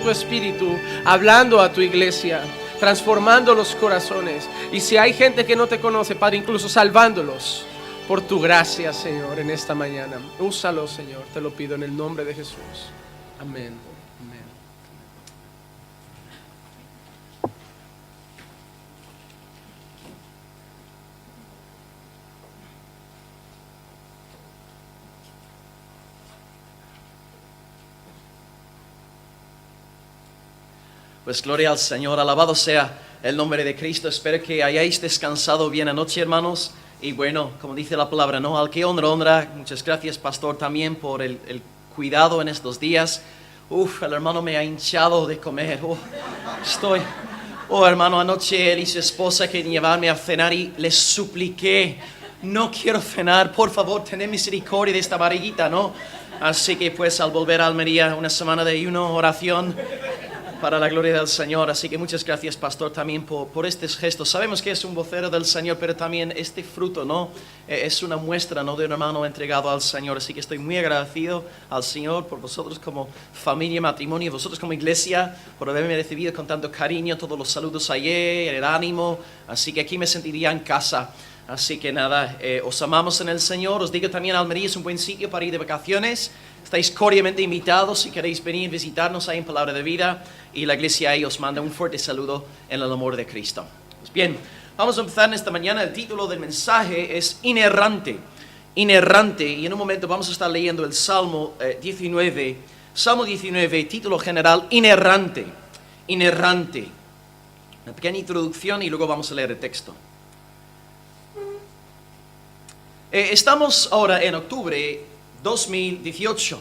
tu Espíritu hablando a tu iglesia, transformando los corazones. Y si hay gente que no te conoce, Padre, incluso salvándolos por tu gracia, Señor, en esta mañana. Úsalo, Señor, te lo pido en el nombre de Jesús. Amén. Amén. Pues gloria al Señor, alabado sea el nombre de Cristo. Espero que hayáis descansado bien anoche, hermanos. Y bueno, como dice la palabra, ¿no? Al que honra, honra. Muchas gracias, pastor, también por el cuidado en estos días. El hermano me ha hinchado de comer. Hermano, anoche él y su esposa querían llevarme a cenar y les supliqué, no quiero cenar, por favor, tened misericordia de esta barriguita, ¿no? Así que pues al volver a Almería, una semana de ayuno, oración para la gloria del Señor. Así que muchas gracias, pastor, también por estos gestos. Sabemos que es un vocero del Señor, pero también este fruto, ¿no? Es una muestra, ¿no? De un hermano entregado al Señor. Así que estoy muy agradecido al Señor por vosotros como familia, matrimonio, vosotros como iglesia, por haberme recibido con tanto cariño, todos los saludos ayer, el ánimo. Así que aquí me sentiría en casa. Así que nada, os amamos en el Señor. Os digo también, Almería es un buen sitio para ir de vacaciones. Estáis cordialmente invitados si queréis venir a visitarnos ahí en Palabra de Vida. Y la iglesia ahí os manda un fuerte saludo en el amor de Cristo. Pues bien, vamos a empezar en esta mañana. El título del mensaje es Inerrante. Inerrante. Y en un momento vamos a estar leyendo el Salmo 19. Salmo 19, título general, Inerrante. Inerrante. Una pequeña introducción y luego vamos a leer el texto. Estamos ahora en octubre 2018.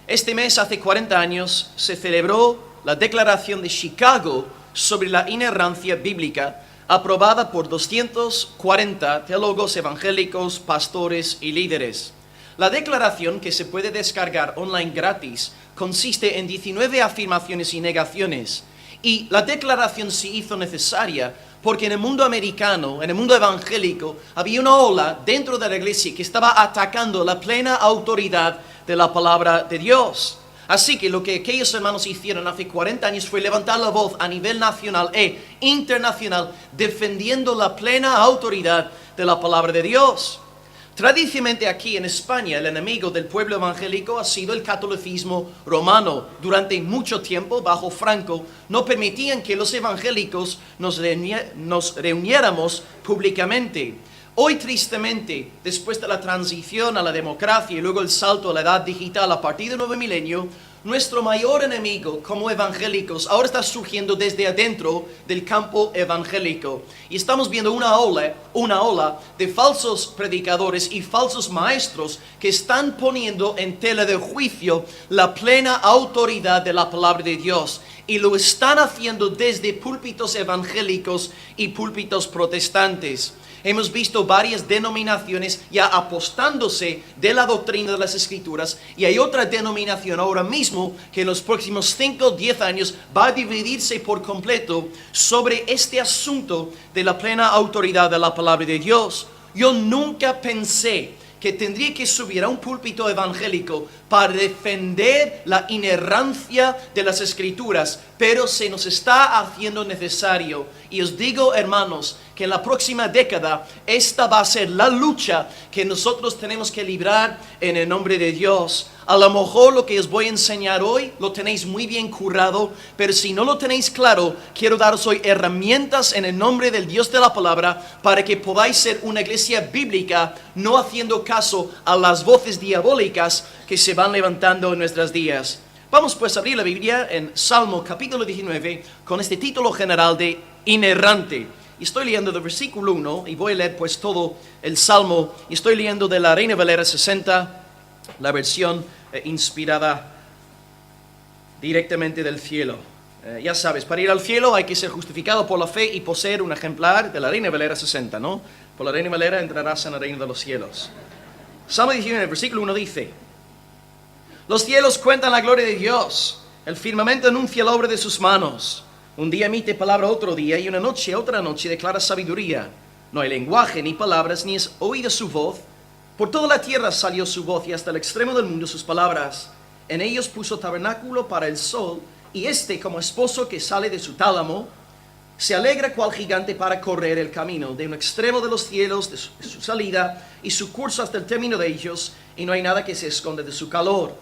Este mes, hace 40 años, se celebró la Declaración de Chicago sobre la inerrancia bíblica, aprobada por 240 teólogos evangélicos, pastores y líderes. La declaración, que se puede descargar online gratis, consiste en 19 afirmaciones y negaciones. Y la declaración se hizo necesaria porque en el mundo americano, en el mundo evangélico, había una ola dentro de la iglesia que estaba atacando la plena autoridad de la palabra de Dios. Así que lo que aquellos hermanos hicieron hace 40 años fue levantar la voz a nivel nacional e internacional, defendiendo la plena autoridad de la palabra de Dios. Tradicionalmente aquí en España, el enemigo del pueblo evangélico ha sido el catolicismo romano. Durante mucho tiempo, bajo Franco, no permitían que los evangélicos nos reuniéramos públicamente. Hoy, tristemente, después de la transición a la democracia y luego el salto a la edad digital a partir del nuevo milenio, nuestro mayor enemigo como evangélicos ahora está surgiendo desde adentro del campo evangélico. Y estamos viendo una ola de falsos predicadores y falsos maestros que están poniendo en tela de juicio la plena autoridad de la palabra de Dios. Y lo están haciendo desde púlpitos evangélicos y púlpitos protestantes. Hemos visto varias denominaciones ya apostándose de la doctrina de las Escrituras, y hay otra denominación ahora mismo que en los próximos 5 o 10 años va a dividirse por completo sobre este asunto de la plena autoridad de la palabra de Dios. Yo nunca pensé que tendría que subir a un púlpito evangélico para defender la inerrancia de las Escrituras, pero se nos está haciendo necesario. Y os digo, hermanos, que en la próxima década esta va a ser la lucha que nosotros tenemos que librar en el nombre de Dios. A lo mejor lo que os voy a enseñar hoy lo tenéis muy bien currado, pero si no lo tenéis claro, quiero daros hoy herramientas en el nombre del Dios de la palabra para que podáis ser una iglesia bíblica, no haciendo caso a las voces diabólicas que se van levantando en nuestros días. Vamos pues a abrir la Biblia en Salmo capítulo 19 con este título general de Inerrante. Y estoy leyendo del versículo 1 y voy a leer pues todo el Salmo. Y estoy leyendo de la Reina Valera 60, la versión inspirada directamente del cielo. Ya sabes, para ir al cielo hay que ser justificado por la fe y poseer un ejemplar de la Reina Valera 60, ¿no? Por la Reina Valera entrarás en el reino de los cielos. Salmo 19, versículo 1 dice: Los cielos cuentan la gloria de Dios, el firmamento anuncia la obra de sus manos. Un día emite palabra otro día, y una noche otra noche declara sabiduría. No hay lenguaje ni palabras, ni es oída su voz. Por toda la tierra salió su voz, y hasta el extremo del mundo sus palabras. En ellos puso tabernáculo para el sol, Y este, como esposo que sale de su tálamo, se alegra cual gigante para correr el camino de un extremo de los cielos, de su salida y su curso hasta el término de ellos, y no hay nada que se esconde de su calor.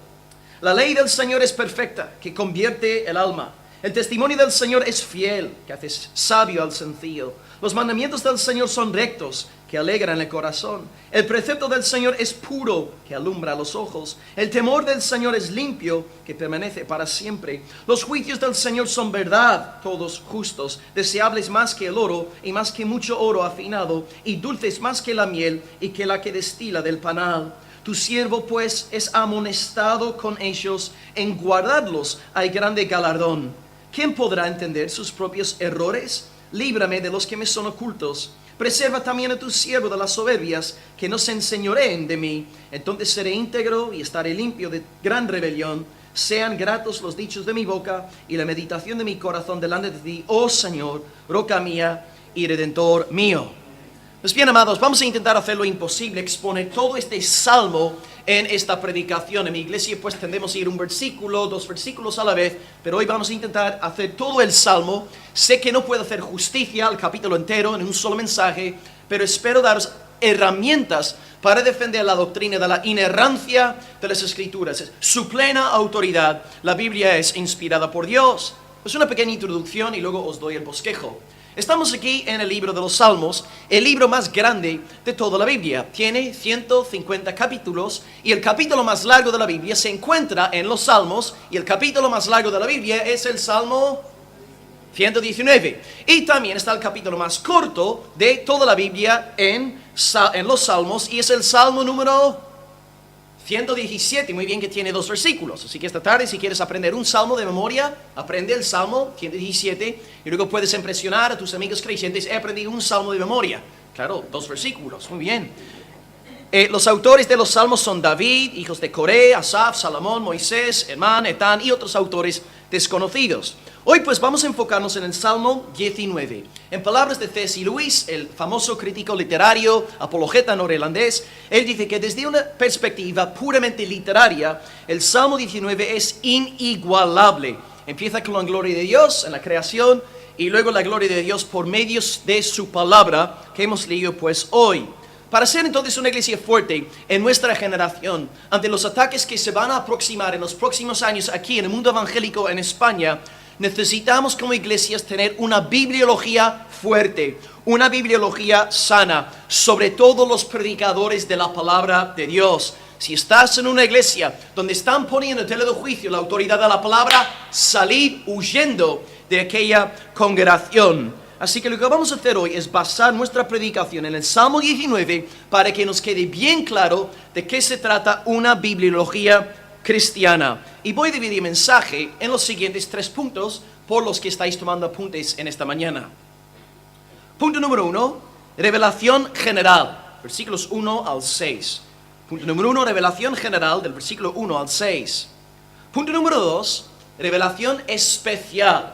La ley del Señor es perfecta, que convierte el alma. El testimonio del Señor es fiel, que hace sabio al sencillo. Los mandamientos del Señor son rectos, que alegran el corazón. El precepto del Señor es puro, que alumbra los ojos. El temor del Señor es limpio, que permanece para siempre. Los juicios del Señor son verdad, todos justos, deseables más que el oro, y más que mucho oro afinado, y dulces más que la miel, y que la que destila del panal. Tu siervo pues es amonestado con ellos, en guardarlos hay grande galardón. ¿Quién podrá entender sus propios errores? Líbrame de los que me son ocultos. Preserva también a tu siervo de las soberbias, que no se enseñoreen de mí. Entonces seré íntegro y estaré limpio de gran rebelión. Sean gratos los dichos de mi boca y la meditación de mi corazón delante de ti, oh Señor, roca mía y redentor mío. Pues bien, amados, vamos a intentar hacer lo imposible, exponer todo este salmo en esta predicación. En mi iglesia pues tendemos a ir un versículo, 2 versículos a la vez, pero hoy vamos a intentar hacer todo el salmo. Sé que no puedo hacer justicia al capítulo entero en un solo mensaje, pero espero daros herramientas para defender la doctrina de la inerrancia de las Escrituras. Su plena autoridad, la Biblia es inspirada por Dios. Pues una pequeña introducción y luego os doy el bosquejo. Estamos aquí en el libro de los Salmos, el libro más grande de toda la Biblia. Tiene 150 capítulos y el capítulo más largo de la Biblia se encuentra en los Salmos, y el capítulo más largo de la Biblia es el Salmo 119. Y también está el capítulo más corto de toda la Biblia en los Salmos, y es el Salmo número 117, muy bien, que tiene 2 versículos. Así que esta tarde, si quieres aprender un salmo de memoria, aprende el Salmo 117 y luego puedes impresionar a tus amigos creyentes: he aprendido un salmo de memoria. Claro, 2 versículos, muy bien. Los autores de los salmos son David, hijos de Coré, Asaf, Salomón, Moisés, Hermán, Etán y otros autores desconocidos. Hoy pues vamos a enfocarnos en el Salmo 19. En palabras de C.S. Lewis, el famoso crítico literario, apologeta neerlandés, él dice que desde una perspectiva puramente literaria, el Salmo 19 es inigualable. Empieza con la gloria de Dios en la creación y luego la gloria de Dios por medios de su palabra que hemos leído pues hoy. Para ser entonces una iglesia fuerte en nuestra generación, ante los ataques que se van a aproximar en los próximos años aquí en el mundo evangélico en España, necesitamos como iglesias tener una bibliología fuerte, una bibliología sana, sobre todo los predicadores de la palabra de Dios. Si estás en una iglesia donde están poniendo en tela de juicio la autoridad de la palabra, salid huyendo de aquella congregación. Así que lo que vamos a hacer hoy es basar nuestra predicación en el Salmo 19 para que nos quede bien claro de qué se trata una bibliología cristiana. Y voy a dividir el mensaje en los siguientes 3 puntos por los que estáis tomando apuntes en esta mañana. Punto número 1, revelación general, versículos 1 al 6. Punto número 1, revelación general del versículo 1 al 6. Punto número 2, revelación especial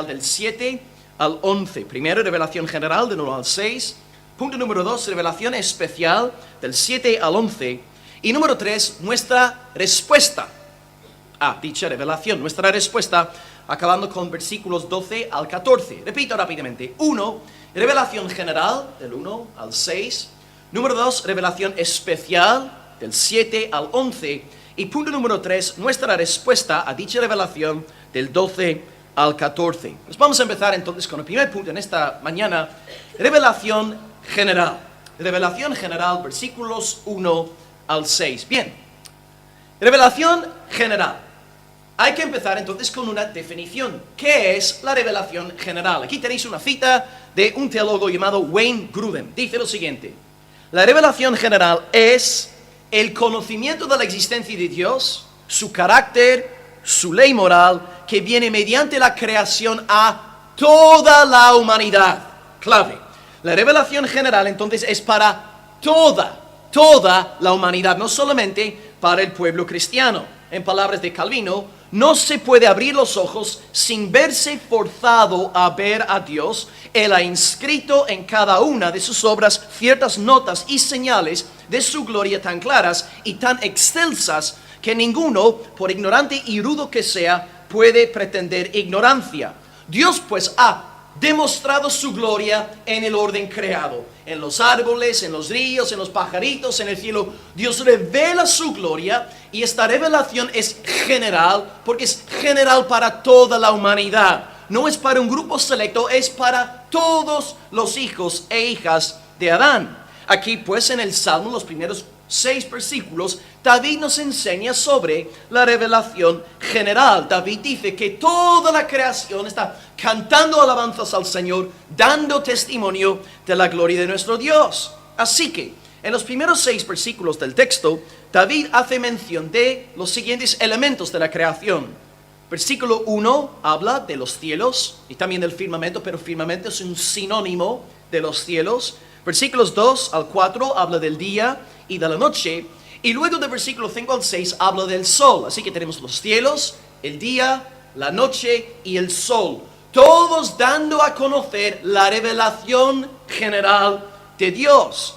del 7 al 11. Primero, revelación general del 1 al 6. Punto número 2, revelación especial del 7 al 11. Y número 3, nuestra respuesta a dicha revelación. Nuestra respuesta, acabando con versículos 12 al 14. Repito rápidamente. 1, revelación general del 1 al 6. Número 2, revelación especial del 7 al 11. Y punto número 3, nuestra respuesta a dicha revelación del 12 al 14. Pues vamos a empezar entonces con el primer punto en esta mañana. Revelación general. Revelación general, versículos 1 al 6. Bien, revelación general. Hay que empezar entonces con una definición. ¿Qué es la revelación general? Aquí tenéis una cita de un teólogo llamado Wayne Grudem. Dice lo siguiente: la revelación general es el conocimiento de la existencia de Dios, su carácter, su ley moral, que viene mediante la creación a toda la humanidad. Clave. La revelación general entonces es para toda la humanidad, no solamente para el pueblo cristiano. En palabras de Calvino, no se puede abrir los ojos sin verse forzado a ver a Dios. Él ha inscrito en cada una de sus obras ciertas notas y señales de su gloria tan claras y tan excelsas que ninguno, por ignorante y rudo que sea, puede pretender ignorancia. Dios pues ha demostrado su gloria en el orden creado, en los árboles, en los ríos, en los pajaritos, en el cielo. Dios revela su gloria y esta revelación es general porque es general para toda la humanidad. No es para un grupo selecto, es para todos los hijos e hijas de Adán. Aquí pues en el Salmo, los primeros 6 versículos, David nos enseña sobre la revelación general. David dice que toda la creación está cantando alabanzas al Señor, dando testimonio de la gloria de nuestro Dios. Así que en los primeros 6 versículos del texto, David hace mención de los siguientes elementos de la creación. Versículo 1 habla de los cielos y también del firmamento, pero firmamento es un sinónimo de los cielos. Versículos 2 al 4 habla del día y de la noche. Y luego del versículo 5 al 6 habla del sol. Así que tenemos los cielos, el día, la noche y el sol. Todos dando a conocer la revelación general de Dios.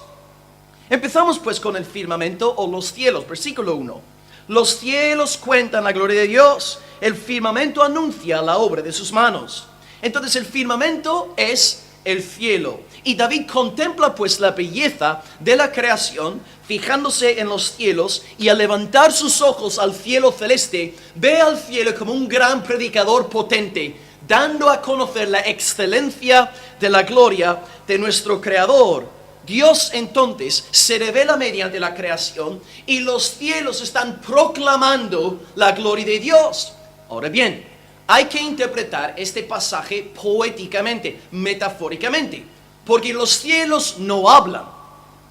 Empezamos pues con el firmamento o los cielos. Versículo 1. Los cielos cuentan la gloria de Dios. El firmamento anuncia la obra de sus manos. Entonces el firmamento es el cielo. Y David contempla pues la belleza de la creación, fijándose en los cielos, y al levantar sus ojos al cielo celeste, ve al cielo como un gran predicador potente, dando a conocer la excelencia de la gloria de nuestro Creador. Dios entonces se revela mediante la creación y los cielos están proclamando la gloria de Dios. Ahora bien, hay que interpretar este pasaje poéticamente, metafóricamente, porque los cielos no hablan.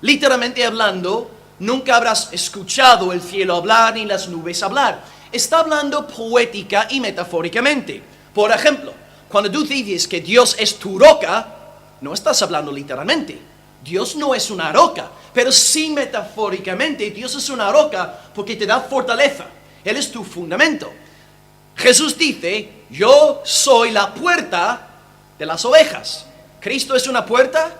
Literalmente hablando, nunca habrás escuchado el cielo hablar ni las nubes hablar. Está hablando poética y metafóricamente. Por ejemplo, cuando tú dices que Dios es tu roca, no estás hablando literalmente. Dios no es una roca, pero sí metafóricamente Dios es una roca porque te da fortaleza. Él es tu fundamento. Jesús dice, yo soy la puerta de las ovejas. ¿Cristo es una puerta?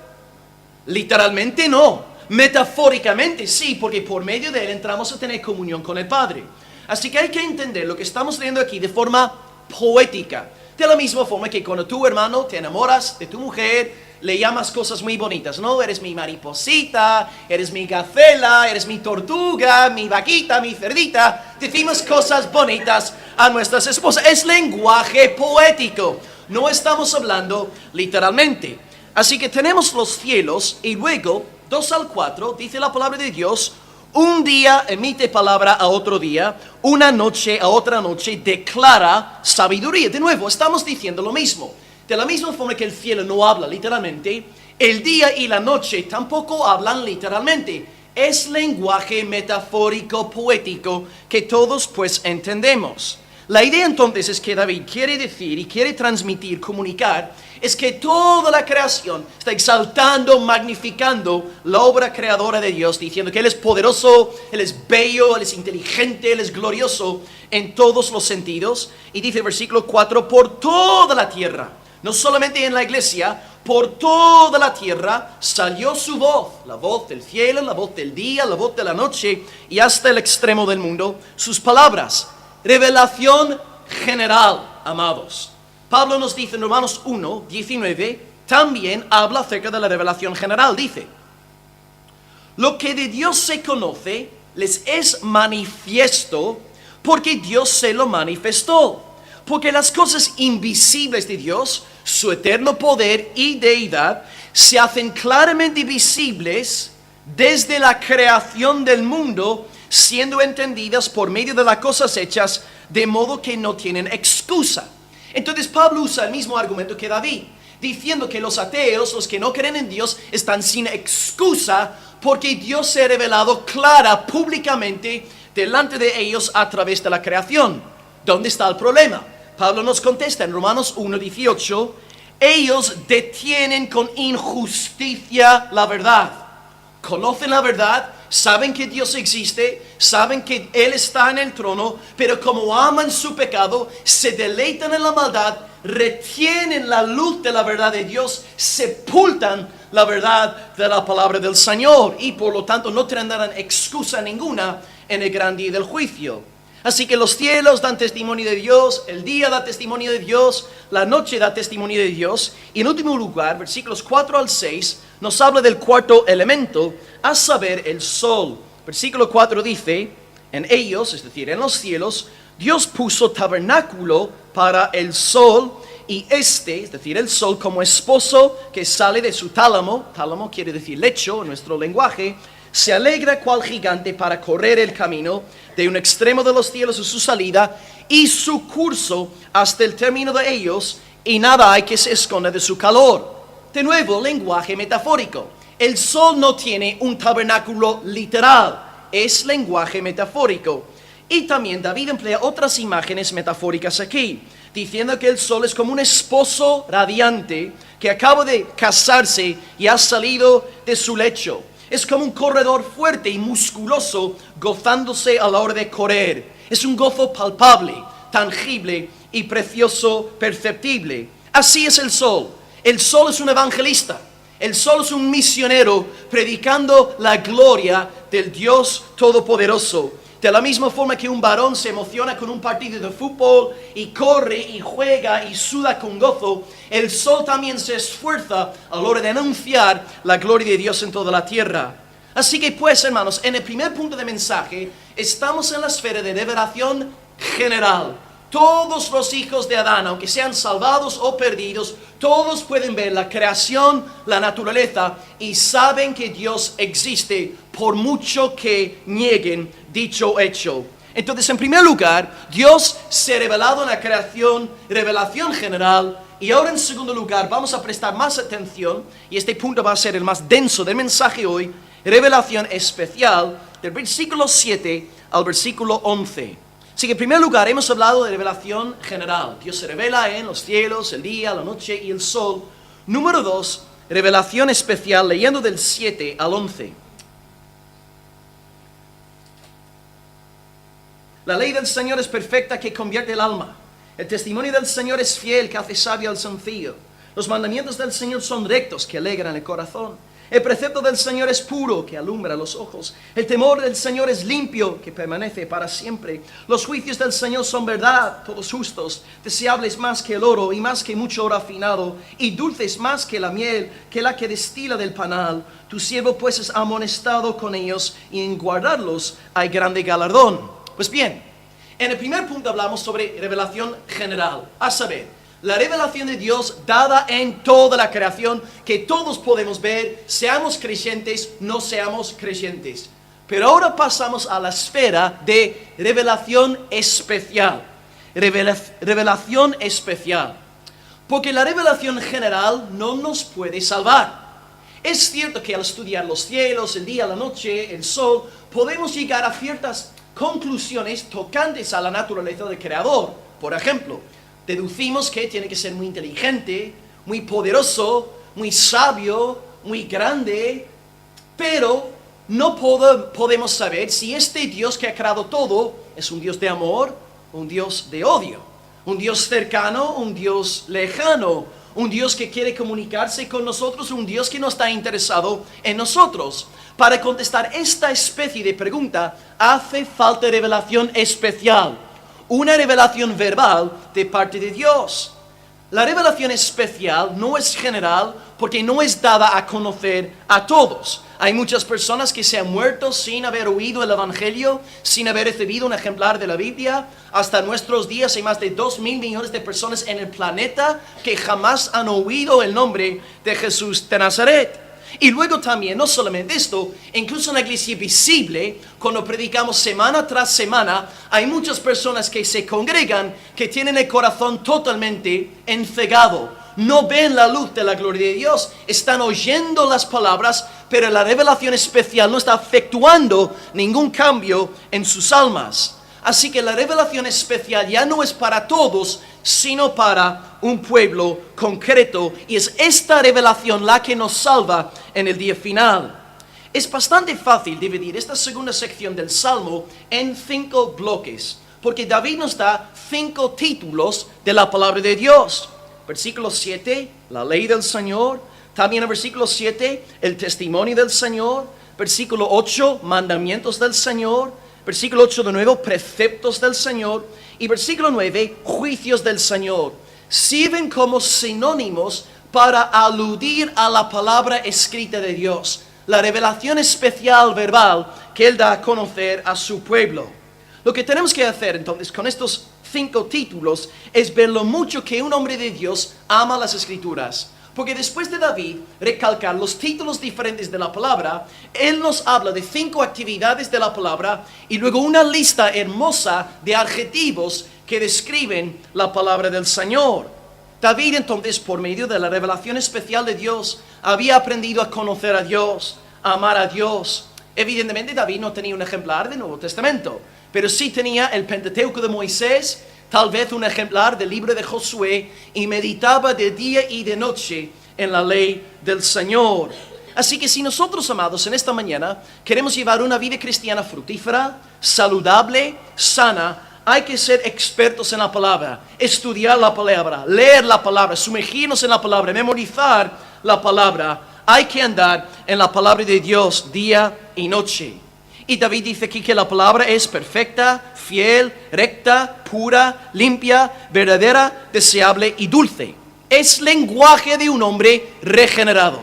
Literalmente no. Metafóricamente sí, porque por medio de Él entramos a tener comunión con el Padre. Así que hay que entender lo que estamos leyendo aquí de forma poética. De la misma forma que cuando tú, hermano, te enamoras de tu mujer, le llamas cosas muy bonitas, ¿no? Eres mi mariposita, eres mi gacela, eres mi tortuga, mi vaquita, mi cerdita. Decimos cosas bonitas a nuestras esposas. Es lenguaje poético. No estamos hablando literalmente. Así que tenemos los cielos y luego, 2 al 4, dice la palabra de Dios, un día emite palabra a otro día, una noche a otra noche declara sabiduría. De nuevo, estamos diciendo lo mismo. De la misma forma que el cielo no habla literalmente, el día y la noche tampoco hablan literalmente. Es lenguaje metafórico, poético, que todos pues entendemos. La idea entonces es que David quiere decir y quiere transmitir, comunicar, es que toda la creación está exaltando, magnificando la obra creadora de Dios, diciendo que Él es poderoso, Él es bello, Él es inteligente, Él es glorioso en todos los sentidos. Y dice el versículo 4, por toda la tierra, no solamente en la iglesia, por toda la tierra salió su voz, la voz del cielo, la voz del día, la voz de la noche y hasta el extremo del mundo, sus palabras. Revelación general, amados. Pablo nos dice en Romanos 1, 19, también habla acerca de la revelación general. Dice, lo que de Dios se conoce les es manifiesto porque Dios se lo manifestó. Porque las cosas invisibles de Dios, su eterno poder y deidad, se hacen claramente visibles desde la creación del mundo, siendo entendidas por medio de las cosas hechas, de modo que no tienen excusa. Entonces Pablo usa el mismo argumento que David, diciendo que los ateos, los que no creen en Dios, están sin excusa, porque Dios se ha revelado clara, públicamente, delante de ellos a través de la creación. ¿Dónde está el problema? Pablo nos contesta en Romanos 1, 18, ellos detienen con injusticia la verdad. Conocen la verdad, saben que Dios existe, saben que Él está en el trono, pero como aman su pecado, se deleitan en la maldad, retienen la luz de la verdad de Dios, sepultan la verdad de la palabra del Señor y por lo tanto no tendrán excusa ninguna en el gran día del juicio. Así que los cielos dan testimonio de Dios, el día da testimonio de Dios, la noche da testimonio de Dios. Y en último lugar, versículos 4 al 6, nos habla del cuarto elemento, a saber, el sol. Versículo 4 dice, en ellos, es decir, en los cielos, Dios puso tabernáculo para el sol, y es decir, el sol, como esposo que sale de su tálamo quiere decir lecho en nuestro lenguaje, se alegra cual gigante para correr el camino de un extremo de los cielos a su salida y su curso hasta el término de ellos, y nada hay que se esconda de su calor. De nuevo, lenguaje metafórico. El sol no tiene un tabernáculo literal, es lenguaje metafórico. Y también David emplea otras imágenes metafóricas aquí, diciendo que el sol es como un esposo radiante que acaba de casarse y ha salido de su lecho. Es como un corredor fuerte y musculoso gozándose a la hora de correr. Es un gozo palpable, tangible y precioso, perceptible. Así es el sol. El sol es un evangelista. El sol es un misionero predicando la gloria del Dios Todopoderoso. De la misma forma que un varón se emociona con un partido de fútbol y corre y juega y suda con gozo, el sol también se esfuerza a la hora de anunciar la gloria de Dios en toda la tierra. Así que pues, hermanos, en el primer punto de mensaje, estamos en la esfera de revelación general. Todos los hijos de Adán, aunque sean salvados o perdidos, todos pueden ver la creación, la naturaleza, y saben que Dios existe por mucho que nieguen dicho hecho. Entonces, en primer lugar, Dios se ha revelado en la creación, revelación general. Y ahora en segundo lugar, vamos a prestar más atención, y este punto va a ser el más denso del mensaje hoy, revelación especial, del versículo 7 al versículo 11. Así que en primer lugar hemos hablado de revelación general. Dios se revela en los cielos, el día, la noche y el sol. Número 2, revelación especial, leyendo del 7 al 11. La ley del Señor es perfecta que convierte el alma. El testimonio del Señor es fiel que hace sabio al sencillo. Los mandamientos del Señor son rectos que alegran el corazón. El precepto del Señor es puro, que alumbra los ojos. El temor del Señor es limpio, que permanece para siempre. Los juicios del Señor son verdad, todos justos, deseables más que el oro y más que mucho oro afinado, y dulces más que la miel, que la que destila del panal. Tu siervo pues es amonestado con ellos, y en guardarlos hay grande galardón. Pues bien, en el primer punto hablamos sobre revelación general, a saber, la revelación de Dios dada en toda la creación que todos podemos ver, seamos creyentes, no seamos creyentes. Pero ahora pasamos a la esfera de revelación especial. Revelación especial. Porque la revelación general no nos puede salvar. Es cierto que al estudiar los cielos, el día, la noche, el sol, podemos llegar a ciertas conclusiones tocantes a la naturaleza del Creador. Por ejemplo, deducimos que tiene que ser muy inteligente, muy poderoso, muy sabio, muy grande, pero no podemos saber si este Dios que ha creado todo es un Dios de amor, un Dios de odio, un Dios cercano, un Dios lejano, un Dios que quiere comunicarse con nosotros, un Dios que no está interesado en nosotros. Para contestar esta especie de pregunta, hace falta revelación especial. Una revelación verbal de parte de Dios. La revelación especial no es general porque no es dada a conocer a todos. Hay muchas personas que se han muerto sin haber oído el Evangelio, sin haber recibido un ejemplar de la Biblia. Hasta nuestros días hay más de 2.000 millones de personas en el planeta que jamás han oído el nombre de Jesús de Nazaret. Y luego también, no solamente esto, incluso en la iglesia visible, cuando predicamos semana tras semana, hay muchas personas que se congregan que tienen el corazón totalmente encegado. No ven la luz de la gloria de Dios, están oyendo las palabras, pero la revelación especial no está efectuando ningún cambio en sus almas. Así que la revelación especial ya no es para todos, sino para un pueblo concreto. Y es esta revelación la que nos salva en el día final. Es bastante fácil dividir esta segunda sección del Salmo en 5 bloques, porque David nos da 5 títulos de la palabra de Dios. Versículo 7, la ley del Señor. También en versículo 7, el testimonio del Señor. Versículo 8, mandamientos del Señor. Versículo 8 de nuevo, preceptos del Señor. Y versículo 9, juicios del Señor. Sirven como sinónimos para aludir a la palabra escrita de Dios, la revelación especial verbal que Él da a conocer a su pueblo. Lo que tenemos que hacer entonces con estos 5 títulos es ver lo mucho que un hombre de Dios ama las Escrituras. Porque después de David recalcar los títulos diferentes de la palabra, él nos habla de 5 actividades de la palabra y luego una lista hermosa de adjetivos que describen la palabra del Señor. David entonces, por medio de la revelación especial de Dios, había aprendido a conocer a Dios, a amar a Dios. Evidentemente David no tenía un ejemplar del Nuevo Testamento, pero sí tenía el Pentateuco de Moisés, tal vez un ejemplar del libro de Josué, y meditaba de día y de noche en la ley del Señor. Así que si nosotros, amados, en esta mañana queremos llevar una vida cristiana fructífera, saludable, sana, hay que ser expertos en la palabra, estudiar la palabra, leer la palabra, sumergirnos en la palabra, memorizar la palabra. Hay que andar en la palabra de Dios día y noche. Y David dice aquí que la palabra es perfecta, fiel, recta, pura, limpia, verdadera, deseable y dulce. Es lenguaje de un hombre regenerado.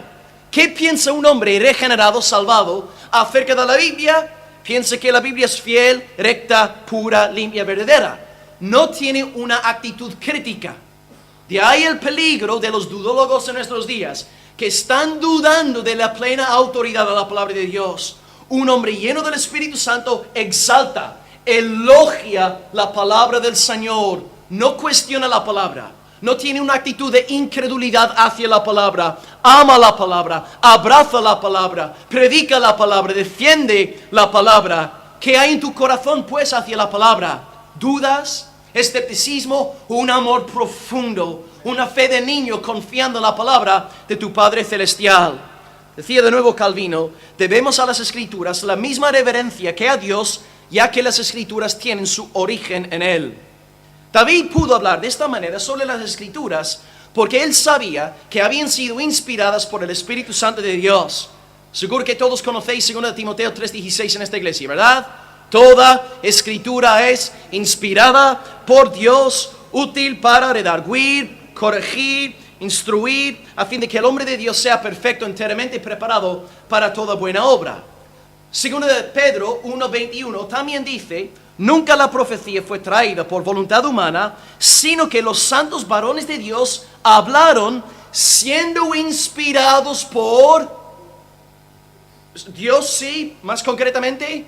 ¿Qué piensa un hombre regenerado, salvado, acerca de la Biblia? Piensa que la Biblia es fiel, recta, pura, limpia, verdadera. No tiene una actitud crítica. De ahí el peligro de los dudólogos en nuestros días, que están dudando de la plena autoridad de la palabra de Dios. Un hombre lleno del Espíritu Santo exalta, elogia la palabra del Señor, no cuestiona la palabra, no tiene una actitud de incredulidad hacia la palabra, ama la palabra, abraza la palabra, predica la palabra, defiende la palabra. ¿Qué hay en tu corazón pues hacia la palabra? ¿Dudas? ¿Escepticismo? ¿Un amor profundo? ¿Una fe de niño confiando en la palabra de tu Padre Celestial? Decía de nuevo Calvino, debemos a las Escrituras la misma reverencia que a Dios, ya que las Escrituras tienen su origen en Él. David pudo hablar de esta manera sobre las Escrituras porque él sabía que habían sido inspiradas por el Espíritu Santo de Dios. Seguro que todos conocéis 2 Timoteo 3:16 en esta iglesia, ¿verdad? Toda Escritura es inspirada por Dios, útil para redarguir, corregir, instruir, a fin de que el hombre de Dios sea perfecto, enteramente preparado para toda buena obra. Segundo de Pedro 1:21 también dice, nunca la profecía fue traída por voluntad humana, sino que los santos varones de Dios hablaron siendo inspirados por Dios, sí, más concretamente,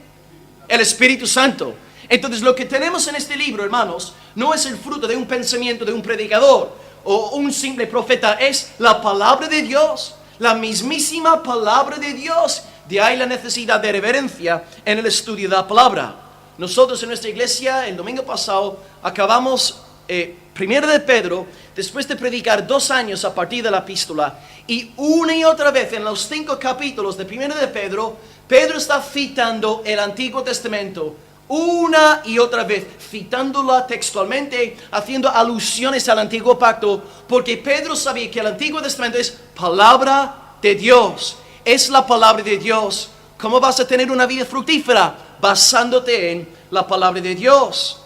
el Espíritu Santo. Entonces lo que tenemos en este libro, hermanos, no es el fruto de un pensamiento de un predicador o un simple profeta, es la palabra de Dios, la mismísima palabra de Dios. De ahí la necesidad de reverencia en el estudio de la palabra. Nosotros en nuestra iglesia el domingo pasado acabamos 1 de Pedro, después de predicar 2 años a partir de la epístola, y una y otra vez en los 5 capítulos de 1 de Pedro, Pedro está citando el Antiguo Testamento una y otra vez, citándola textualmente, haciendo alusiones al Antiguo Pacto, porque Pedro sabía que el Antiguo Testamento es palabra de Dios, es la palabra de Dios. ¿Cómo vas a tener una vida fructífera? Basándote en la palabra de Dios.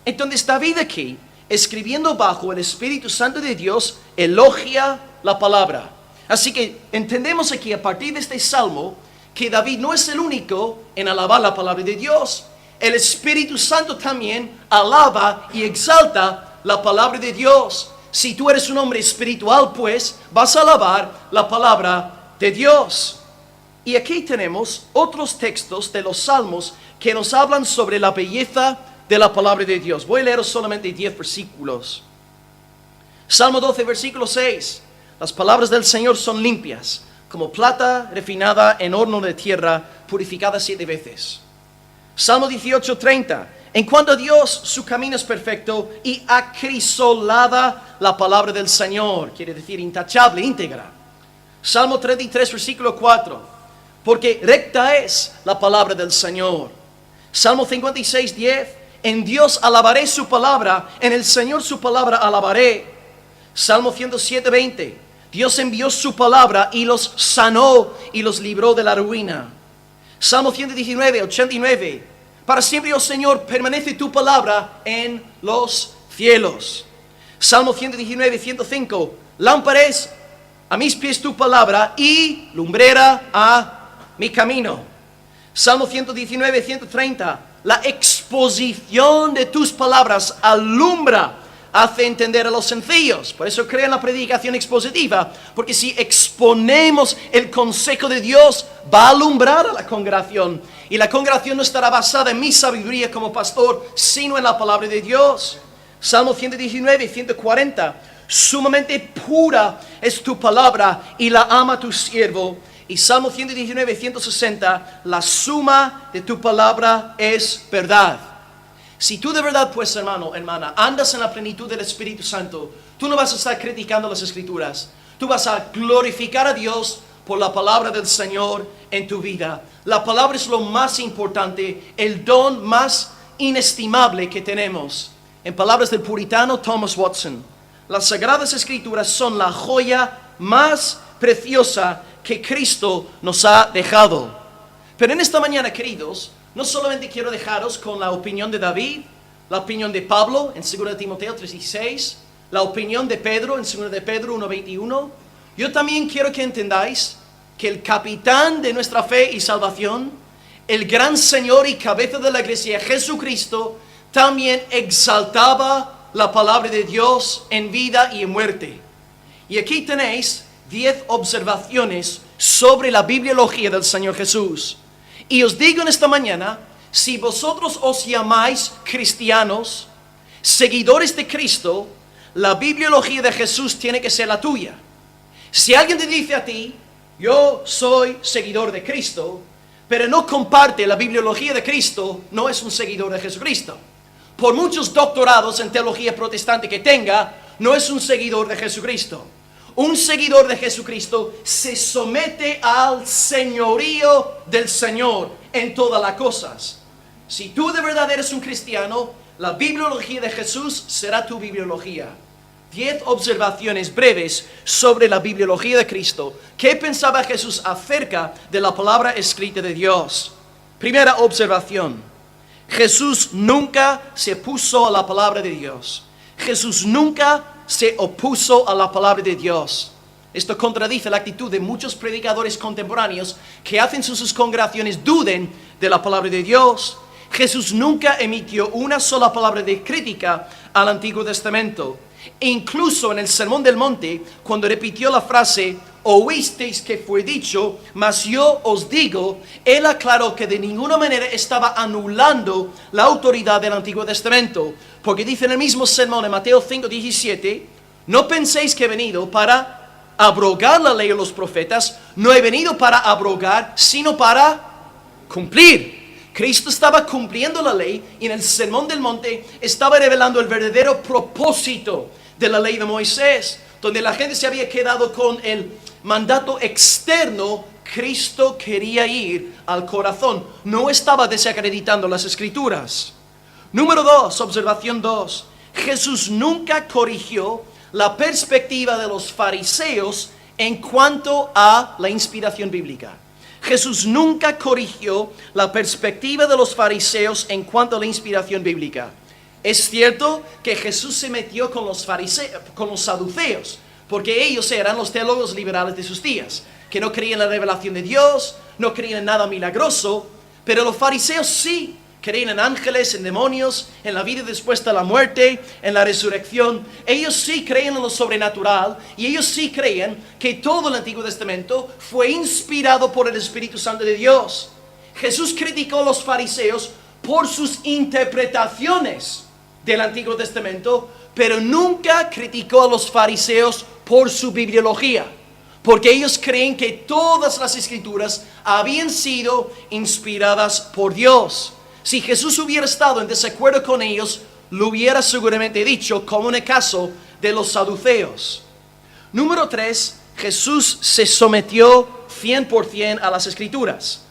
Entonces David aquí, escribiendo bajo el Espíritu Santo de Dios, elogia la palabra. Así que entendemos aquí a partir de este salmo que David no es el único en alabar la palabra de Dios. El Espíritu Santo también alaba y exalta la palabra de Dios. Si tú eres un hombre espiritual, pues vas a alabar la palabra de Dios. Y aquí tenemos otros textos de los salmos que nos hablan sobre la belleza de la palabra de Dios. Voy a leer solamente 10 versículos. Salmo 12, versículo 6. Las palabras del Señor son limpias, como plata refinada en horno de tierra, purificada 7 veces. Salmo 18:30. En cuanto a Dios, su camino es perfecto y acrisolada la palabra del Señor. Quiere decir intachable, íntegra. Salmo 33, versículo 4. Porque recta es la palabra del Señor. Salmo 56:10. En Dios alabaré su palabra, en el Señor su palabra alabaré. Salmo 107:20. Dios envió su palabra y los sanó y los libró de la ruina. Salmo 119:89. Para siempre, oh Señor, permanece tu palabra en los cielos. Salmo 119, 105. Lámpara es a mis pies tu palabra y lumbrera a mi camino. Salmo 119, 130. La exposición de tus palabras alumbra, hace entender a los sencillos. Por eso crean la predicación expositiva, porque si exponemos el consejo de Dios, va a alumbrar a la congregación. Y la congregación no estará basada en mi sabiduría como pastor, sino en la palabra de Dios. Salmo 119, 140. Sumamente pura es tu palabra y la ama tu siervo. Y Salmo 119, 160. La suma de tu palabra es verdad. Si tú de verdad, pues, hermano, hermana, andas en la plenitud del Espíritu Santo, tú no vas a estar criticando las Escrituras. Tú vas a glorificar a Dios por la palabra del Señor en tu vida. La palabra es lo más importante, el don más inestimable que tenemos. En palabras del puritano Thomas Watson, las Sagradas Escrituras son la joya más preciosa que Cristo nos ha dejado. Pero en esta mañana, queridos, no solamente quiero dejaros con la opinión de David, la opinión de Pablo en 2 Timoteo 3:16, la opinión de Pedro en 2 de Pedro 1:21. Yo también quiero que entendáis que el capitán de nuestra fe y salvación, el gran Señor y cabeza de la iglesia, Jesucristo, también exaltaba la palabra de Dios en vida y en muerte. Y aquí tenéis 10 observaciones sobre la bibliología del Señor Jesús. Y os digo en esta mañana, si vosotros os llamáis cristianos, seguidores de Cristo, la bibliología de Jesús tiene que ser la tuya. Si alguien te dice a ti, yo soy seguidor de Cristo, pero no comparte la bibliología de Cristo, no es un seguidor de Jesucristo. Por muchos doctorados en teología protestante que tenga, no es un seguidor de Jesucristo. Un seguidor de Jesucristo se somete al señorío del Señor en todas las cosas. Si tú de verdad eres un cristiano, la bibliología de Jesús será tu bibliología. 10 observaciones breves sobre la bibliología de Cristo. ¿Qué pensaba Jesús acerca de la palabra escrita de Dios? Primera observación. Jesús nunca se opuso a la palabra de Dios. Jesús nunca se opuso a la palabra de Dios. Esto contradice la actitud de muchos predicadores contemporáneos que hacen que sus congregaciones duden de la palabra de Dios. Jesús nunca emitió una sola palabra de crítica al Antiguo Testamento. E incluso en el Sermón del Monte, cuando repitió la frase, oísteis que fue dicho, mas yo os digo, él aclaró que de ninguna manera estaba anulando la autoridad del Antiguo Testamento. Porque dice en el mismo sermón, en Mateo 5:17, no penséis que he venido para abrogar la ley o los profetas, no he venido para abrogar, sino para cumplir. Cristo estaba cumpliendo la ley y en el Sermón del Monte estaba revelando el verdadero propósito de la ley de Moisés, donde la gente se había quedado con el mandato externo. Cristo quería ir al corazón, no estaba desacreditando las Escrituras. Número 2, observación 2. Jesús nunca corrigió la perspectiva de los fariseos en cuanto a la inspiración bíblica. Jesús nunca corrigió la perspectiva de los fariseos en cuanto a la inspiración bíblica. Es cierto que Jesús se metió con los fariseos, con los saduceos, porque ellos eran los teólogos liberales de sus días, que no creían en la revelación de Dios, no creían en nada milagroso, pero los fariseos sí creían en ángeles, en demonios, en la vida después de la muerte, en la resurrección. Ellos sí creían en lo sobrenatural y ellos sí creían que todo el Antiguo Testamento fue inspirado por el Espíritu Santo de Dios. Jesús criticó a los fariseos por sus interpretaciones del Antiguo Testamento, pero nunca criticó a los fariseos por su bibliología, porque ellos creen que todas las Escrituras habían sido inspiradas por Dios. Si Jesús hubiera estado en desacuerdo con ellos, lo hubiera seguramente dicho, como en el caso de los saduceos. Número 3, Jesús se sometió 100% a las Escrituras.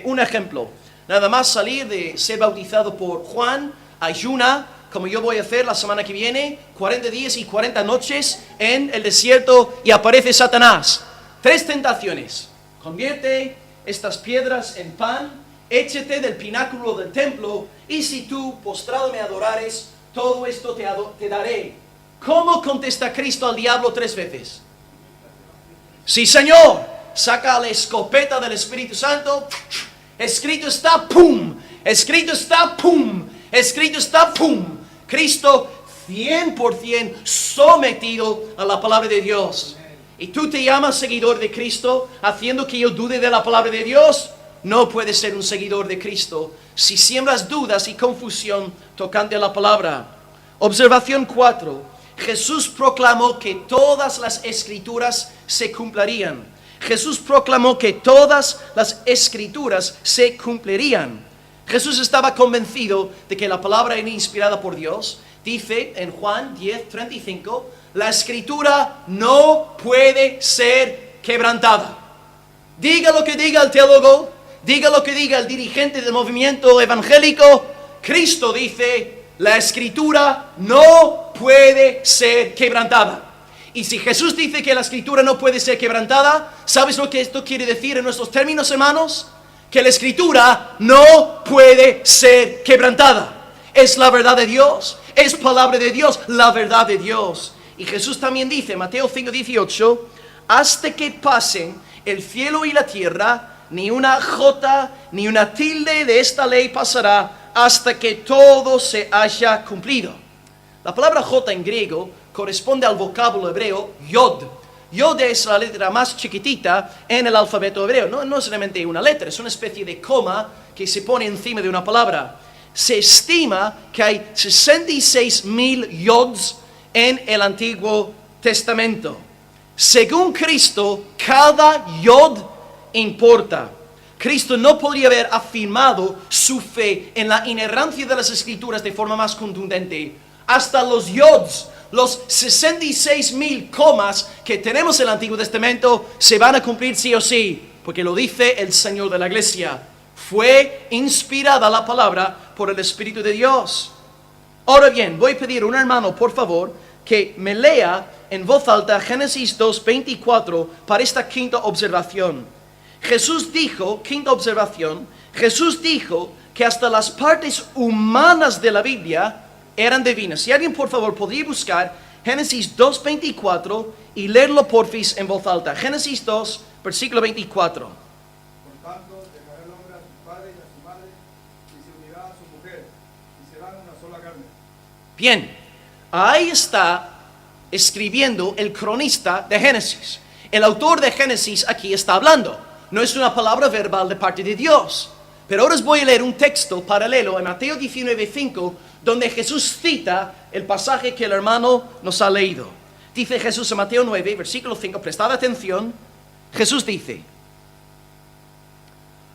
Un ejemplo, nada más salir de ser bautizado por Juan, ayuna, como yo voy a hacer la semana que viene, 40 días y 40 noches en el desierto y aparece Satanás. 3 tentaciones. Convierte estas piedras en pan échate del pináculo del templo, y si tú postrado me adorares, todo esto te daré. ¿Cómo contesta Cristo al diablo 3 veces? Sí, Señor. Saca la escopeta del Espíritu Santo. Escrito está, pum. Escrito está, pum. Escrito está, pum. Cristo 100% sometido a la palabra de Dios. Y tú te llamas seguidor de Cristo, haciendo que yo dude de la palabra de Dios. No puedes ser un seguidor de Cristo si siembras dudas y confusión tocante a la palabra. Observación 4. Jesús proclamó que todas las escrituras se cumplirían. Jesús proclamó que todas las escrituras se cumplirían. Jesús estaba convencido de que la palabra era inspirada por Dios. Dice en Juan 10:35, la escritura no puede ser quebrantada. Diga lo que diga el teólogo, diga lo que diga el dirigente del movimiento evangélico, Cristo dice, la escritura no puede ser quebrantada. Y si Jesús dice que la escritura no puede ser quebrantada, ¿sabes lo que esto quiere decir en nuestros términos, hermanos? Que la escritura no puede ser quebrantada. Es la verdad de Dios, es palabra de Dios, la verdad de Dios. Y Jesús también dice, Mateo 5:18, hasta que pasen el cielo y la tierra, ni una jota, ni una tilde de esta ley pasará, hasta que todo se haya cumplido. La palabra jota en griego corresponde al vocablo hebreo yod. Yod es la letra más chiquitita en el alfabeto hebreo. No es solamente una letra, es una especie de coma que se pone encima de una palabra. Se estima que hay 66,000 yods en el Antiguo Testamento. Según Cristo, cada yod importa. Cristo no podría haber afirmado su fe en la inerrancia de las Escrituras de forma más contundente. Hasta los yods, los 66,000 comas que tenemos en el Antiguo Testamento se van a cumplir sí o sí, porque lo dice el Señor de la Iglesia. Fue inspirada la palabra por el Espíritu de Dios. Ahora bien, voy a pedir a un hermano, por favor, que me lea en voz alta Génesis 2:24 para esta quinta observación. Jesús dijo, quinta observación, Jesús dijo que hasta las partes humanas de la Biblia eran divinas. Si alguien, por favor, podría buscar Génesis 2:24 y leerlo porfis en voz alta. Génesis 2, versículo 24. Por tanto, dejará el hombre a su padre y a su madre, y se unirá a su mujer, y serán una sola carne. Bien, ahí está escribiendo el cronista de Génesis. El autor de Génesis aquí está hablando. No es una palabra verbal de parte de Dios. Pero ahora os voy a leer un texto paralelo en Mateo 19:5, donde Jesús cita el pasaje que el hermano nos ha leído. Dice Jesús en Mateo 9, versículo 5, prestad atención. Jesús dice,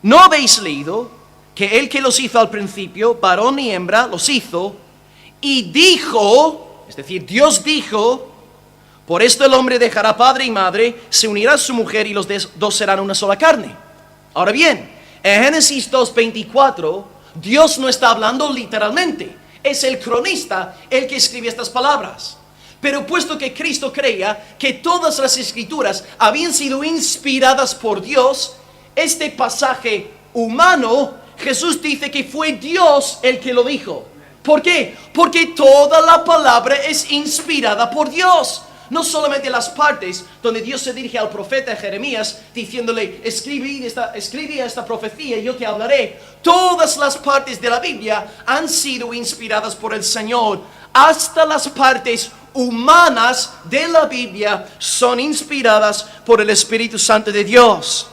¿no habéis leído que el que los hizo al principio, varón y hembra, los hizo, y dijo, es decir, Dios dijo, por esto el hombre dejará padre y madre, se unirá a su mujer y los dos serán una sola carne? Ahora bien, en Génesis 2:24, Dios no está hablando literalmente. Es el cronista el que escribe estas palabras. Pero puesto que Cristo creía que todas las escrituras habían sido inspiradas por Dios, este pasaje humano, Jesús dice que fue Dios el que lo dijo. ¿Por qué? Porque toda la palabra es inspirada por Dios. No solamente las partes donde Dios se dirige al profeta Jeremías diciéndole, escribe esta profecía y yo te hablaré. Todas las partes de la Biblia han sido inspiradas por el Señor. Hasta las partes humanas de la Biblia son inspiradas por el Espíritu Santo de Dios.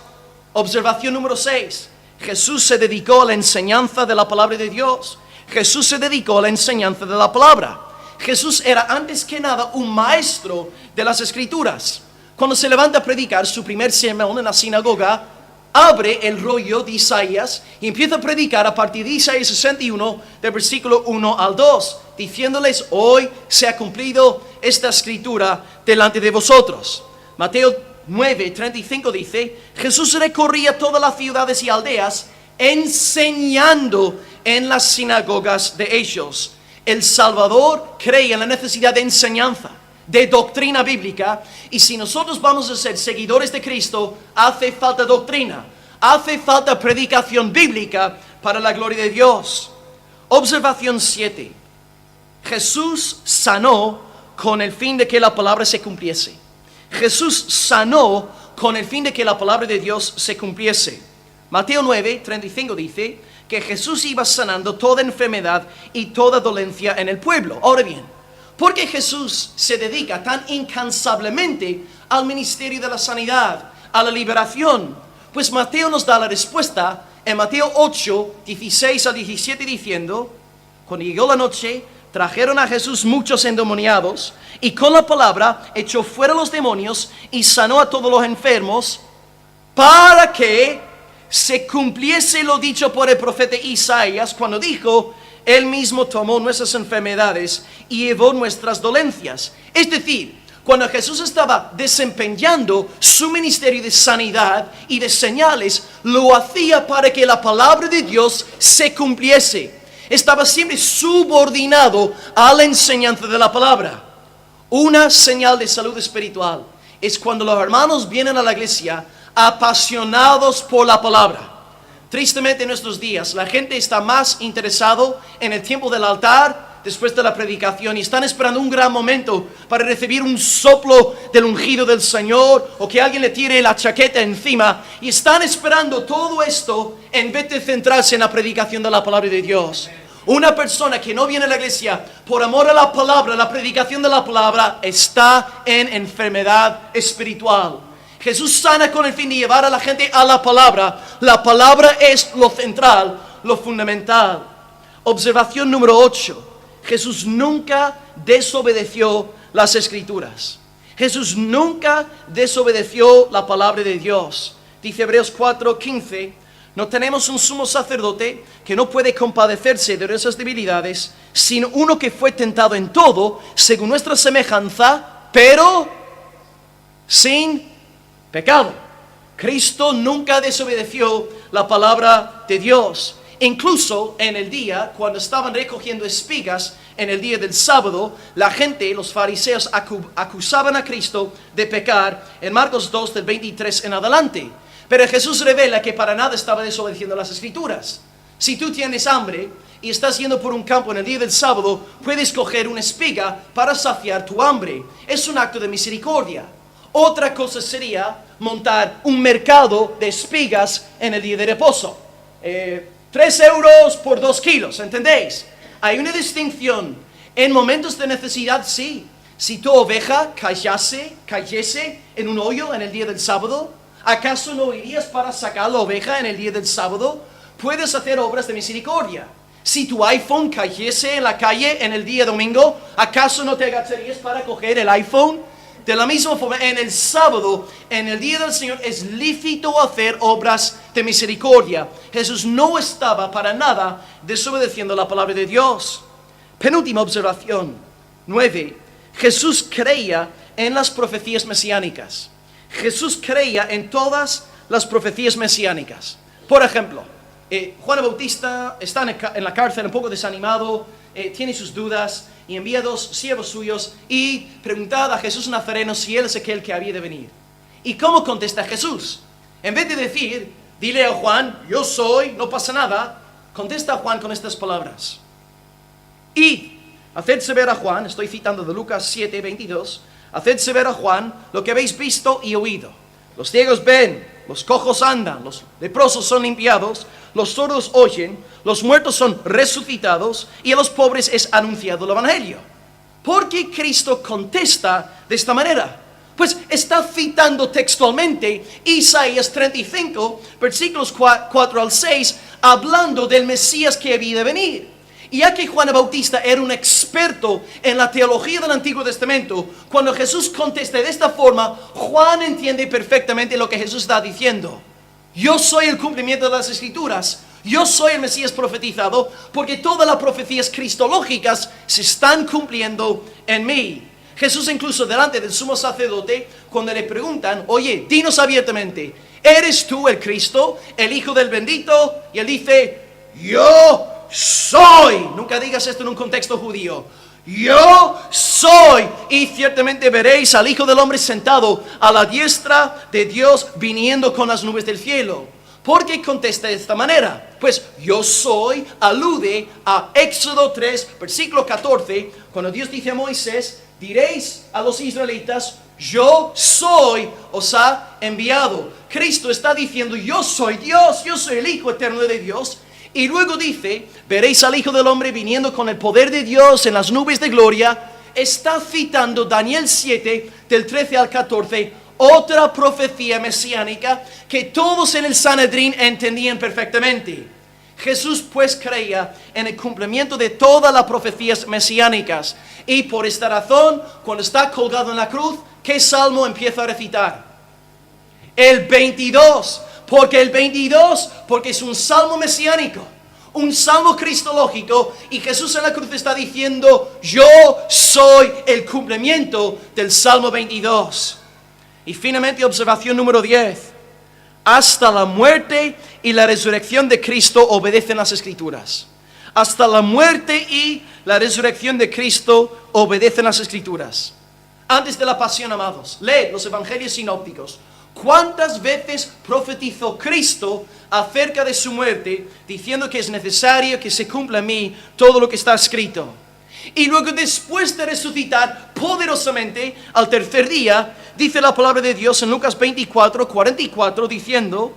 Observación número 6. Jesús se dedicó a la enseñanza de la palabra de Dios. Jesús se dedicó a la enseñanza de la palabra. Jesús era antes que nada un maestro de las Escrituras. Cuando se levanta a predicar su primer sermón en la sinagoga, abre el rollo de Isaías y empieza a predicar a partir de Isaías 61, del versículo 1 al 2, diciéndoles, hoy se ha cumplido esta escritura delante de vosotros. Mateo 9:35 dice, Jesús recorría todas las ciudades y aldeas, enseñando en las sinagogas de ellos. El Salvador creía en la necesidad de enseñanza, de doctrina bíblica, y si nosotros vamos a ser seguidores de Cristo, hace falta doctrina, Hace falta predicación bíblica para la gloria de Dios. Observación 7. Jesús sanó con el fin de que la palabra se cumpliese. Jesús sanó con el fin de que la palabra de Dios se cumpliese. Mateo 9:35 dice que Jesús iba sanando toda enfermedad y toda dolencia en el pueblo. Ahora bien, ¿por qué Jesús se dedica tan incansablemente al ministerio de la sanidad, a la liberación? Pues Mateo nos da la respuesta en Mateo 8:16-17 diciendo: cuando llegó la noche, trajeron a Jesús muchos endemoniados, y con la palabra echó fuera los demonios y sanó a todos los enfermos, para que se cumpliese lo dicho por el profeta Isaías cuando dijo: Él mismo tomó nuestras enfermedades y llevó nuestras dolencias. Es decir, cuando Jesús estaba desempeñando su ministerio de sanidad y de señales, lo hacía para que la palabra de Dios se cumpliese. Estaba siempre subordinado a la enseñanza de la palabra. Una señal de salud espiritual es cuando los hermanos vienen a la iglesia apasionados por la palabra. Tristemente en nuestros días la gente está más interesado en el tiempo del altar después de la predicación y están esperando un gran momento para recibir un soplo del ungido del Señor o que alguien le tire la chaqueta encima, y están esperando todo esto en vez de centrarse en la predicación de la palabra de Dios. Una persona que no viene a la iglesia por amor a la palabra, la predicación de la palabra, está en enfermedad espiritual. Jesús sana con el fin de llevar a la gente a la palabra. La palabra es lo central, lo fundamental. Observación número 8. Jesús nunca desobedeció las Escrituras. Jesús nunca desobedeció la palabra de Dios. Dice Hebreos 4:15, no tenemos un sumo sacerdote que no puede compadecerse de nuestras debilidades, sino uno que fue tentado en todo, según nuestra semejanza, pero sin pecado. Cristo nunca desobedeció la palabra de Dios. Incluso en el día, cuando estaban recogiendo espigas, en el día del sábado, la gente, los fariseos, acusaban a Cristo de pecar en Marcos 2, del 23 en adelante. Pero Jesús revela que para nada estaba desobedeciendo las Escrituras. Si tú tienes hambre y estás yendo por un campo en el día del sábado, puedes coger una espiga para saciar tu hambre. Es un acto de misericordia. Otra cosa sería montar un mercado de espigas en el día de reposo. 3 euros por 2 kilos, ¿entendéis? Hay una distinción. En momentos de necesidad, sí. Si tu oveja cayese en un hoyo en el día del sábado, ¿acaso no irías para sacar la oveja en el día del sábado? Puedes hacer obras de misericordia. Si tu iPhone cayese en la calle en el día domingo, ¿acaso no te agacharías para coger el iPhone? De la misma forma, en el sábado, en el día del Señor, es lícito hacer obras de misericordia. Jesús no estaba para nada desobedeciendo la palabra de Dios. Penúltima observación, 9. Jesús creía en las profecías mesiánicas. Jesús creía en todas las profecías mesiánicas. Por ejemplo, Juan el Bautista está en la cárcel un poco desanimado, tiene sus dudas y envía 2 siervos suyos y preguntaba a Jesús Nazareno si él es aquel que había de venir. ¿Y cómo contesta Jesús? En vez de decir, dile a Juan, yo soy, no pasa nada, contesta a Juan con estas palabras. Id, haced saber a Juan, estoy citando de Lucas 7:22, haced saber a Juan lo que habéis visto y oído. Los ciegos ven, los cojos andan, los leprosos son limpiados, los sordos oyen, los muertos son resucitados y a los pobres es anunciado el Evangelio. ¿Por qué Cristo contesta de esta manera? Pues está citando textualmente Isaías 35, versículos 4 al 6, hablando del Mesías que había de venir. Y ya que Juan el Bautista era un experto en la teología del Antiguo Testamento, cuando Jesús contesta de esta forma, Juan entiende perfectamente lo que Jesús está diciendo. Yo soy el cumplimiento de las Escrituras. Yo soy el Mesías profetizado, porque todas las profecías cristológicas se están cumpliendo en mí. Jesús incluso delante del sumo sacerdote, cuando le preguntan, oye, dinos abiertamente, ¿eres tú el Cristo, el Hijo del bendito? Y él dice, yo soy. Nunca digas esto en un contexto judío. Yo soy. Y ciertamente veréis al Hijo del Hombre sentado a la diestra de Dios, viniendo con las nubes del cielo. ¿Por qué contesta de esta manera? Pues yo soy alude a Éxodo 3, versículo 14, cuando Dios dice a Moisés, diréis a los israelitas, yo soy, os ha enviado. Cristo está diciendo, yo soy Dios, yo soy el Hijo eterno de Dios. Y luego dice, veréis al Hijo del Hombre viniendo con el poder de Dios en las nubes de gloria. Está citando Daniel 7, del 13 al 14, otra profecía mesiánica que todos en el Sanedrín entendían perfectamente. Jesús pues creía en el cumplimiento de todas las profecías mesiánicas. Y por esta razón, cuando está colgado en la cruz, ¿qué salmo empieza a recitar? El 22. Porque es un salmo mesiánico, un salmo cristológico, y Jesús en la cruz está diciendo, yo soy el cumplimiento del salmo 22. Y finalmente, observación número 10. Hasta la muerte y la resurrección de Cristo obedecen las Escrituras. Hasta la muerte y la resurrección de Cristo obedecen las Escrituras. Antes de la pasión, amados, lee los evangelios sinópticos. ¿Cuántas veces profetizó Cristo acerca de su muerte, diciendo que es necesario que se cumpla en mí todo lo que está escrito? Y luego, después de resucitar poderosamente al tercer día, dice la palabra de Dios en Lucas 24, 44, diciendo,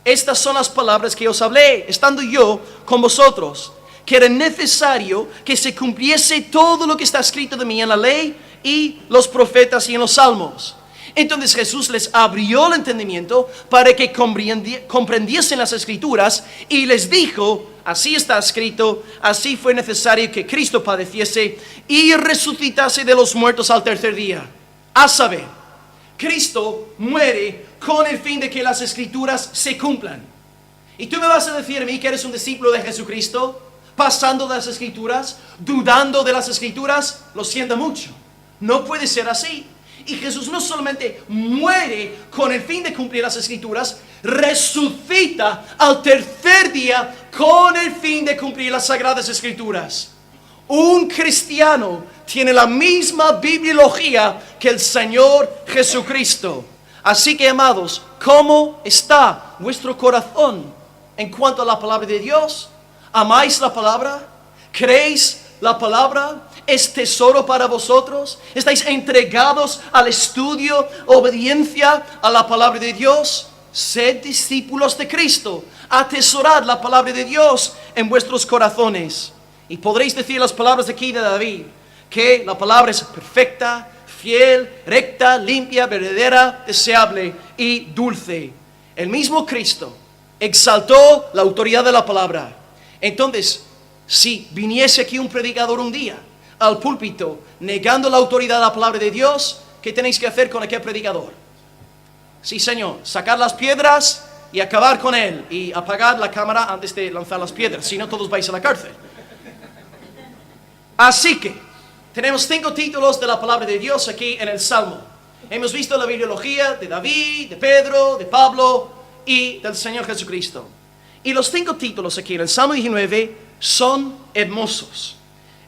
estas son las palabras que os hablé, estando yo con vosotros, que era necesario que se cumpliese todo lo que está escrito de mí en la ley y los profetas y en los salmos. Entonces Jesús les abrió el entendimiento para que comprendiesen las Escrituras y les dijo, así está escrito, así fue necesario que Cristo padeciese y resucitase de los muertos al tercer día. A saber, Cristo muere con el fin de que las Escrituras se cumplan. Y tú me vas a decir a mí que eres un discípulo de Jesucristo, pasando de las Escrituras, dudando de las Escrituras. Lo siento mucho, no puede ser así. Y Jesús no solamente muere con el fin de cumplir las Escrituras, resucita al tercer día con el fin de cumplir las Sagradas Escrituras. Un cristiano tiene la misma bibliología que el Señor Jesucristo. Así que, amados, ¿cómo está vuestro corazón en cuanto a la palabra de Dios? ¿Amáis la palabra? ¿Creéis la palabra? ¿Es tesoro para vosotros? ¿Estáis entregados al estudio, obediencia a la palabra de Dios? Sed discípulos de Cristo. Atesorad la palabra de Dios en vuestros corazones. Y podréis decir las palabras aquí de David, que la palabra es perfecta, fiel, recta, limpia, verdadera, deseable y dulce. El mismo Cristo exaltó la autoridad de la palabra. Entonces, si viniese aquí un predicador un día al púlpito negando la autoridad de la palabra de Dios, ¿qué tenéis que hacer con aquel predicador? Sí, Señor, sacar las piedras y acabar con él y apagar la cámara antes de lanzar las piedras, si no todos vais a la cárcel. Así que tenemos 5 títulos de la palabra de Dios aquí en el Salmo. Hemos visto la bibliología de David, de Pedro, de Pablo y del Señor Jesucristo. Y los 5 títulos aquí en el Salmo 19 son hermosos.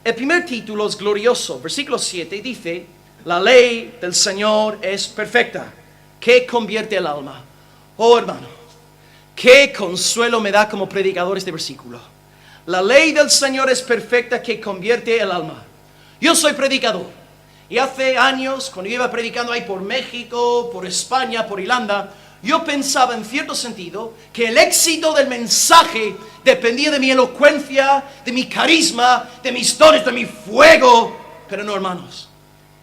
El primer título es glorioso. Versículo 7 dice, la ley del Señor es perfecta, que convierte el alma. Oh, hermano, qué consuelo me da como predicador este versículo. La ley del Señor es perfecta, que convierte el alma. Yo soy predicador. Y hace años, cuando iba predicando ahí por México, por España, por Irlanda, yo pensaba en cierto sentido que el éxito del mensaje dependía de mi elocuencia, de mi carisma, de mis dones, de mi fuego. Pero no, hermanos.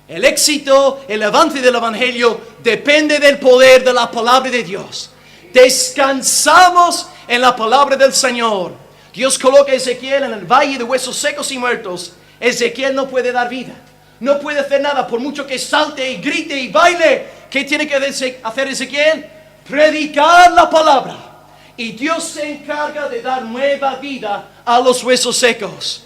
El éxito, el avance del evangelio depende del poder de la palabra de Dios. Descansamos en la palabra del Señor. Dios coloca a Ezequiel en el valle de huesos secos y muertos. Ezequiel no puede dar vida. No puede hacer nada por mucho que salte y grite y baile. ¿Qué tiene que hacer Ezequiel? Predicar la palabra. Y Dios se encarga de dar nueva vida a los huesos secos.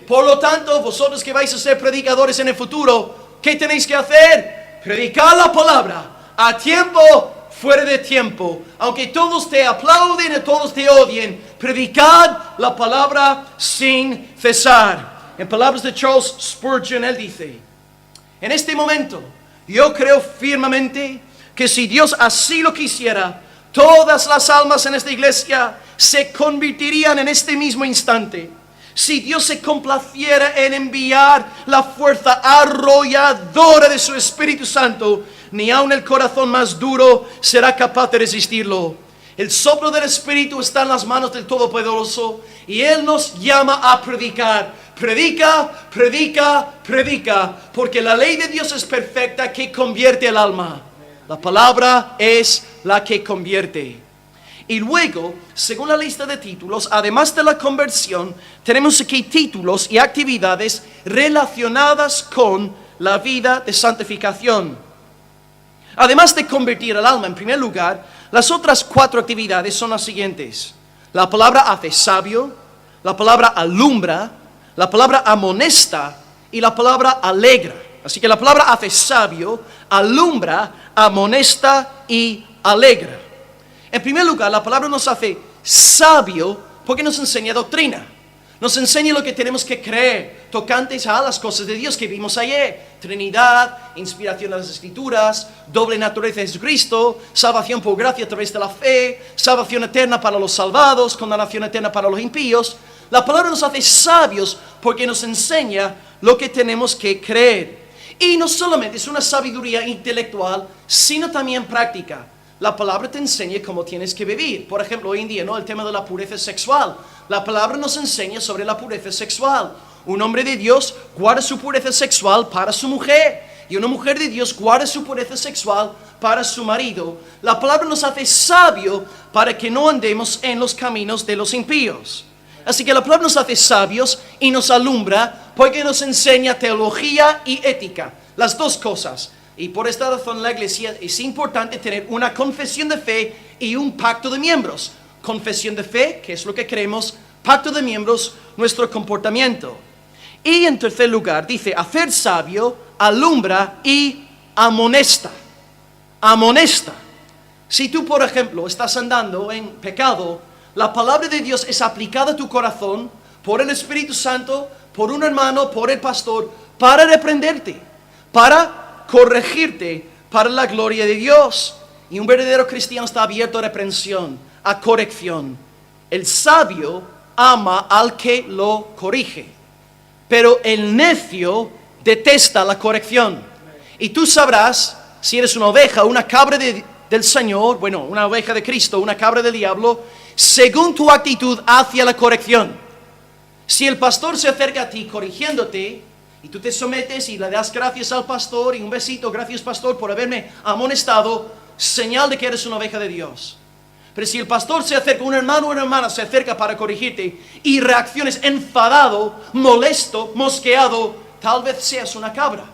Por lo tanto, vosotros que vais a ser predicadores en el futuro, ¿qué tenéis que hacer? Predicar la palabra a tiempo, fuera de tiempo. Aunque todos te aplauden y todos te odien, predicad la palabra sin cesar. En palabras de Charles Spurgeon, él dice, en este momento, yo creo firmemente que si Dios así lo quisiera, Todas las almas en esta iglesia se convertirían en este mismo instante. Si Dios se complaciera en enviar la fuerza arrolladora de su Espíritu Santo, ni aun el corazón más duro será capaz de resistirlo. El soplo del Espíritu está en las manos del Todopoderoso y Él nos llama a predicar. Predica, predica, predica, porque la ley de Dios es perfecta que convierte el alma. La palabra es la que convierte. Y luego, según la lista de títulos, además de la conversión, tenemos aquí títulos y actividades relacionadas con la vida de santificación. Además de convertir el alma, en primer lugar, las otras 4 actividades son las siguientes. La palabra hace sabio, la palabra alumbra, la palabra amonesta y la palabra alegra. Así que la palabra hace sabio, alumbra, amonesta y alegra. En primer lugar, la palabra nos hace sabio porque nos enseña doctrina. Nos enseña lo que tenemos que creer tocantes a las cosas de Dios que vimos ayer. Trinidad, inspiración de las Escrituras, doble naturaleza de Jesucristo, salvación por gracia a través de la fe, salvación eterna para los salvados, condenación eterna para los impíos. La palabra nos hace sabios porque nos enseña lo que tenemos que creer. Y no solamente es una sabiduría intelectual, sino también práctica. La palabra te enseña cómo tienes que vivir. Por ejemplo, hoy en día, ¿no? El tema de la pureza sexual. La palabra nos enseña sobre la pureza sexual. Un hombre de Dios guarda su pureza sexual para su mujer. Y una mujer de Dios guarda su pureza sexual para su marido. La palabra nos hace sabio para que no andemos en los caminos de los impíos. Así que la palabra nos hace sabios y nos alumbra porque nos enseña teología y ética. Las dos cosas. Y por esta razón en la iglesia es importante tener una confesión de fe y un pacto de miembros. Confesión de fe, que es lo que creemos, pacto de miembros, nuestro comportamiento. Y en tercer lugar, dice, hacer sabio, alumbra y amonesta. Amonesta. Si tú, por ejemplo, estás andando en pecado, la palabra de Dios es aplicada a tu corazón por el Espíritu Santo, por un hermano, por el pastor, para reprenderte, para corregirte para la gloria de Dios. Y un verdadero cristiano está abierto a reprensión, a corrección. El sabio ama al que lo corrige, pero el necio detesta la corrección. Y tú sabrás si eres una oveja, una cabra del Señor, bueno, una oveja de Cristo, una cabra del diablo, según tu actitud hacia la corrección. Si el pastor se acerca a ti corrigiéndote, y tú te sometes y le das gracias al pastor y un besito, gracias pastor por haberme amonestado, señal de que eres una oveja de Dios. Pero si el pastor se acerca, un hermano o una hermana se acerca para corregirte y reacciones enfadado, molesto, mosqueado, tal vez seas una cabra.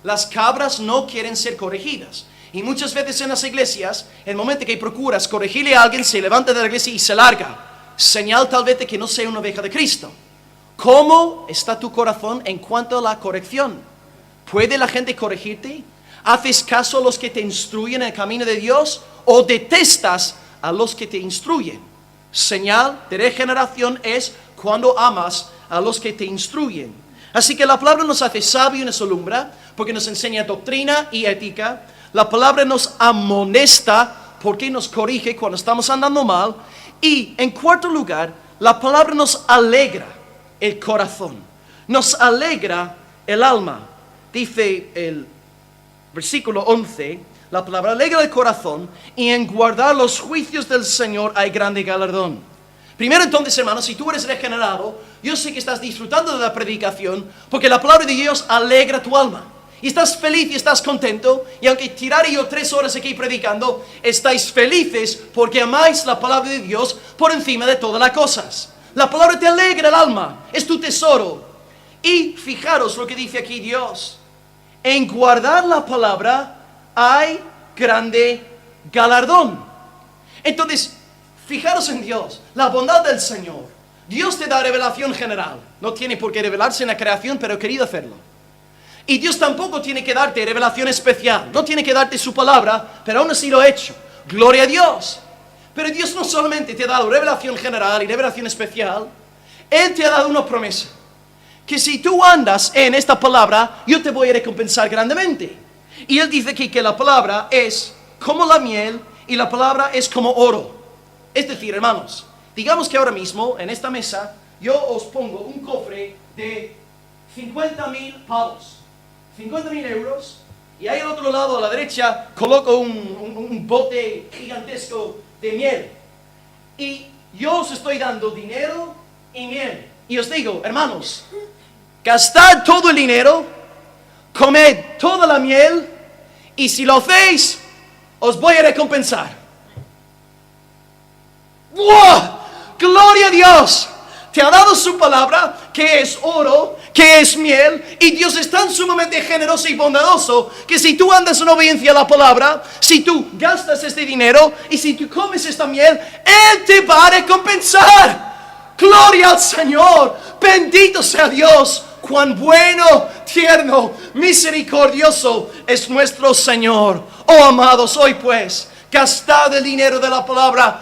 Las cabras no quieren ser corregidas. Y muchas veces en las iglesias, el momento que procuras corregirle a alguien, se levanta de la iglesia y se larga. Señal tal vez de que no sea una oveja de Cristo. ¿Cómo está tu corazón en cuanto a la corrección? ¿Puede la gente corregirte? ¿Haces caso a los que te instruyen en el camino de Dios o detestas a los que te instruyen? Señal de regeneración es cuando amas a los que te instruyen. Así que la palabra nos hace sabio y nos alumbra porque nos enseña doctrina y ética. La palabra nos amonesta porque nos corrige cuando estamos andando mal. Y en cuarto lugar, la palabra nos alegra el corazón, nos alegra el alma. Dice el versículo 11, la palabra alegra el corazón y en guardar los juicios del Señor hay grande galardón. Primero entonces, hermanos, si tú eres regenerado, yo sé que estás disfrutando de la predicación porque la palabra de Dios alegra tu alma. Y estás feliz y estás contento. Y aunque tiraré yo 3 horas aquí predicando, estáis felices porque amáis la palabra de Dios por encima de todas las cosas. La palabra te alegra el alma, es tu tesoro. Y fijaros lo que dice aquí Dios. En guardar la palabra hay grande galardón. Entonces, fijaros en Dios, la bondad del Señor. Dios te da revelación general. No tiene por qué revelarse en la creación, pero he querido hacerlo. Y Dios tampoco tiene que darte revelación especial. No tiene que darte su palabra, pero aún así lo ha hecho. Gloria a Dios. Pero Dios no solamente te ha dado revelación general y revelación especial, Él te ha dado una promesa. Que si tú andas en esta palabra, yo te voy a recompensar grandemente. Y Él dice aquí que la palabra es como la miel y la palabra es como oro. Es decir, hermanos, digamos que ahora mismo en esta mesa yo os pongo un cofre de 50,000 pavos, 50,000 euros, y ahí al otro lado a la derecha coloco un bote gigantesco de miel. Y yo os estoy dando dinero y miel. Y os digo, hermanos, gastad todo el dinero, comed toda la miel, y si lo hacéis, os voy a recompensar. ¡Wow! ¡Gloria a Dios! Te ha dado su palabra, que es oro, que es miel, y Dios es tan sumamente generoso y bondadoso que si tú andas en obediencia a la palabra, si tú gastas este dinero y si tú comes esta miel, Él te va a recompensar. ¡Gloria al Señor! ¡Bendito sea Dios! ¡Cuán bueno, tierno, misericordioso es nuestro Señor! Oh amados, hoy pues, gastad el dinero de la palabra,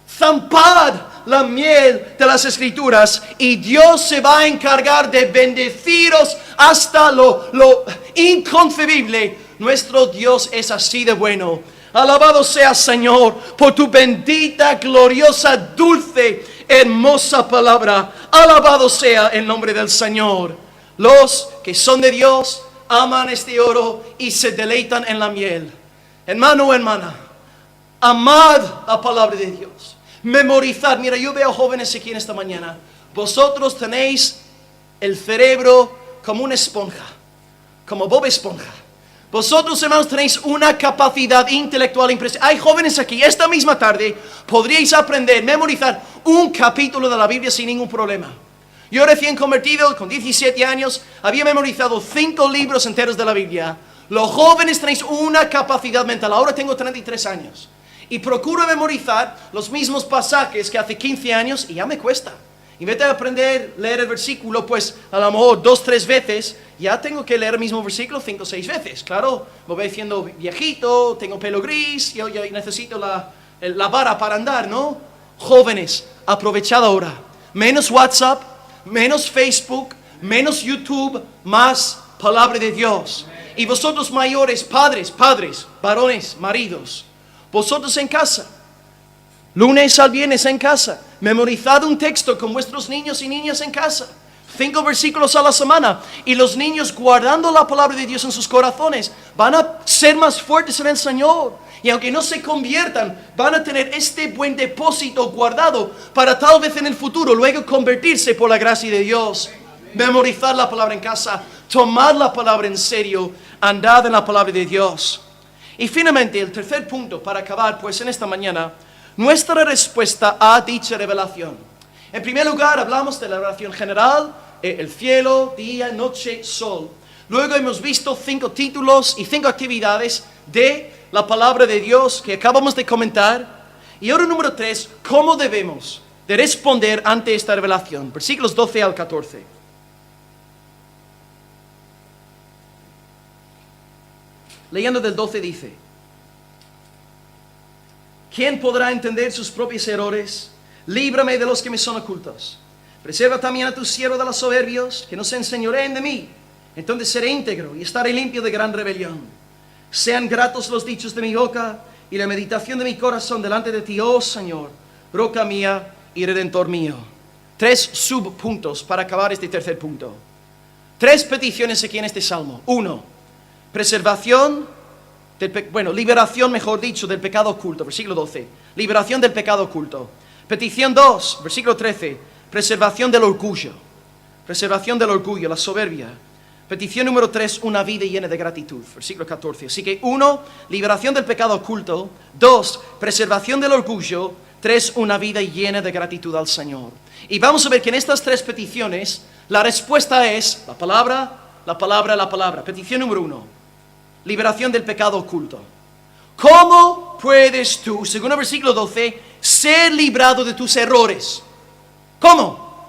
zampad la miel de las Escrituras y Dios se va a encargar de bendeciros hasta lo inconcebible. Nuestro Dios es así de bueno. Alabado sea Señor por tu bendita, gloriosa, dulce, hermosa palabra. Alabado sea el nombre del Señor. Los que son de Dios aman este oro y se deleitan en la miel. Hermano o hermana, amad la palabra de Dios. Memorizar. Mira, yo veo jóvenes aquí en esta mañana. Vosotros tenéis el cerebro como una esponja, como Bob Esponja. Vosotros, hermanos, tenéis una capacidad intelectual impresionante. Hay jóvenes aquí, esta misma tarde podríais aprender, memorizar un capítulo de la Biblia sin ningún problema. Yo recién convertido, con 17 años, había memorizado 5 libros enteros de la Biblia. Los jóvenes tenéis una capacidad mental. Ahora tengo 33 años. Y procuro memorizar los mismos pasajes que hace 15 años y ya me cuesta. En vez de aprender a leer el versículo, pues a lo mejor 2, 3 veces, ya tengo que leer el mismo versículo 5, 6 veces. Claro, me voy haciendo viejito, tengo pelo gris, yo necesito la vara para andar, ¿no? Jóvenes, aprovechad ahora. Menos WhatsApp, menos Facebook, menos YouTube, más palabra de Dios. Y vosotros mayores, padres, varones, maridos, vosotros en casa, lunes al viernes en casa, memorizad un texto con vuestros niños y niñas en casa. 5 versículos a la semana. Y los niños, guardando la palabra de Dios en sus corazones, van a ser más fuertes en el Señor. Y aunque no se conviertan, van a tener este buen depósito guardado para tal vez en el futuro luego convertirse por la gracia de Dios. Memorizar la palabra en casa, tomar la palabra en serio, andad en la palabra de Dios. Y finalmente, el tercer punto para acabar, pues en esta mañana, nuestra respuesta a dicha revelación. En primer lugar, hablamos de la revelación general, el cielo, día, noche, sol. Luego hemos visto 5 títulos y 5 actividades de la palabra de Dios que acabamos de comentar. Y ahora número 3, ¿cómo debemos de responder ante esta revelación? Versículos 12 al 14. Leyendo del 12 dice: ¿quién podrá entender sus propios errores? Líbrame de los que me son ocultos. Preserva también a tu siervo de los soberbios, que no se enseñoreen de mí. Entonces seré íntegro y estaré limpio de gran rebelión. Sean gratos los dichos de mi boca y la meditación de mi corazón delante de ti, oh Señor, roca mía y redentor mío. 3 subpuntos para acabar este tercer punto. 3 peticiones aquí en este salmo. 1. Preservación, liberación, mejor dicho, del pecado oculto. Versículo 12. Liberación del pecado oculto. Petición 2, versículo 13. Preservación del orgullo. Preservación del orgullo, la soberbia. Petición número 3, una vida llena de gratitud. Versículo 14. Así que 1, liberación del pecado oculto. 2, preservación del orgullo. 3, una vida llena de gratitud al Señor. Y vamos a ver que en estas 3 peticiones, la respuesta es la palabra, la palabra, la palabra. Petición número 1. Liberación del pecado oculto. ¿Cómo puedes tú, según el versículo 12, ser librado de tus errores? ¿Cómo?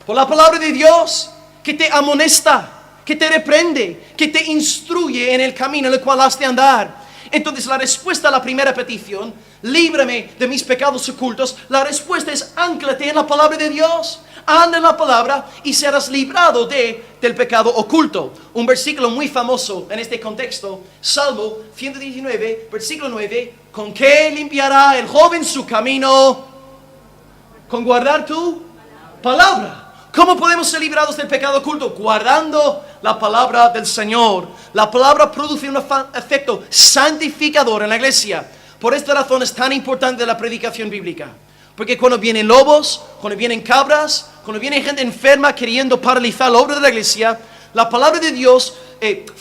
Por la palabra de Dios, que te amonesta, que te reprende, que te instruye en el camino en el cual has de andar. Entonces la respuesta a la primera petición, líbrame de mis pecados ocultos, la respuesta es ánclate en la palabra de Dios. Anda en la palabra y serás librado del pecado oculto. Un versículo muy famoso en este contexto, Salmo 119, versículo 9. ¿Con qué limpiará el joven su camino? Con guardar tu palabra. ¿Cómo podemos ser librados del pecado oculto? Guardando la palabra del Señor. La palabra produce un efecto santificador en la iglesia. Por esta razón es tan importante la predicación bíblica. Porque cuando vienen lobos, cuando vienen cabras, cuando viene gente enferma queriendo paralizar la obra de la iglesia, la palabra de Dios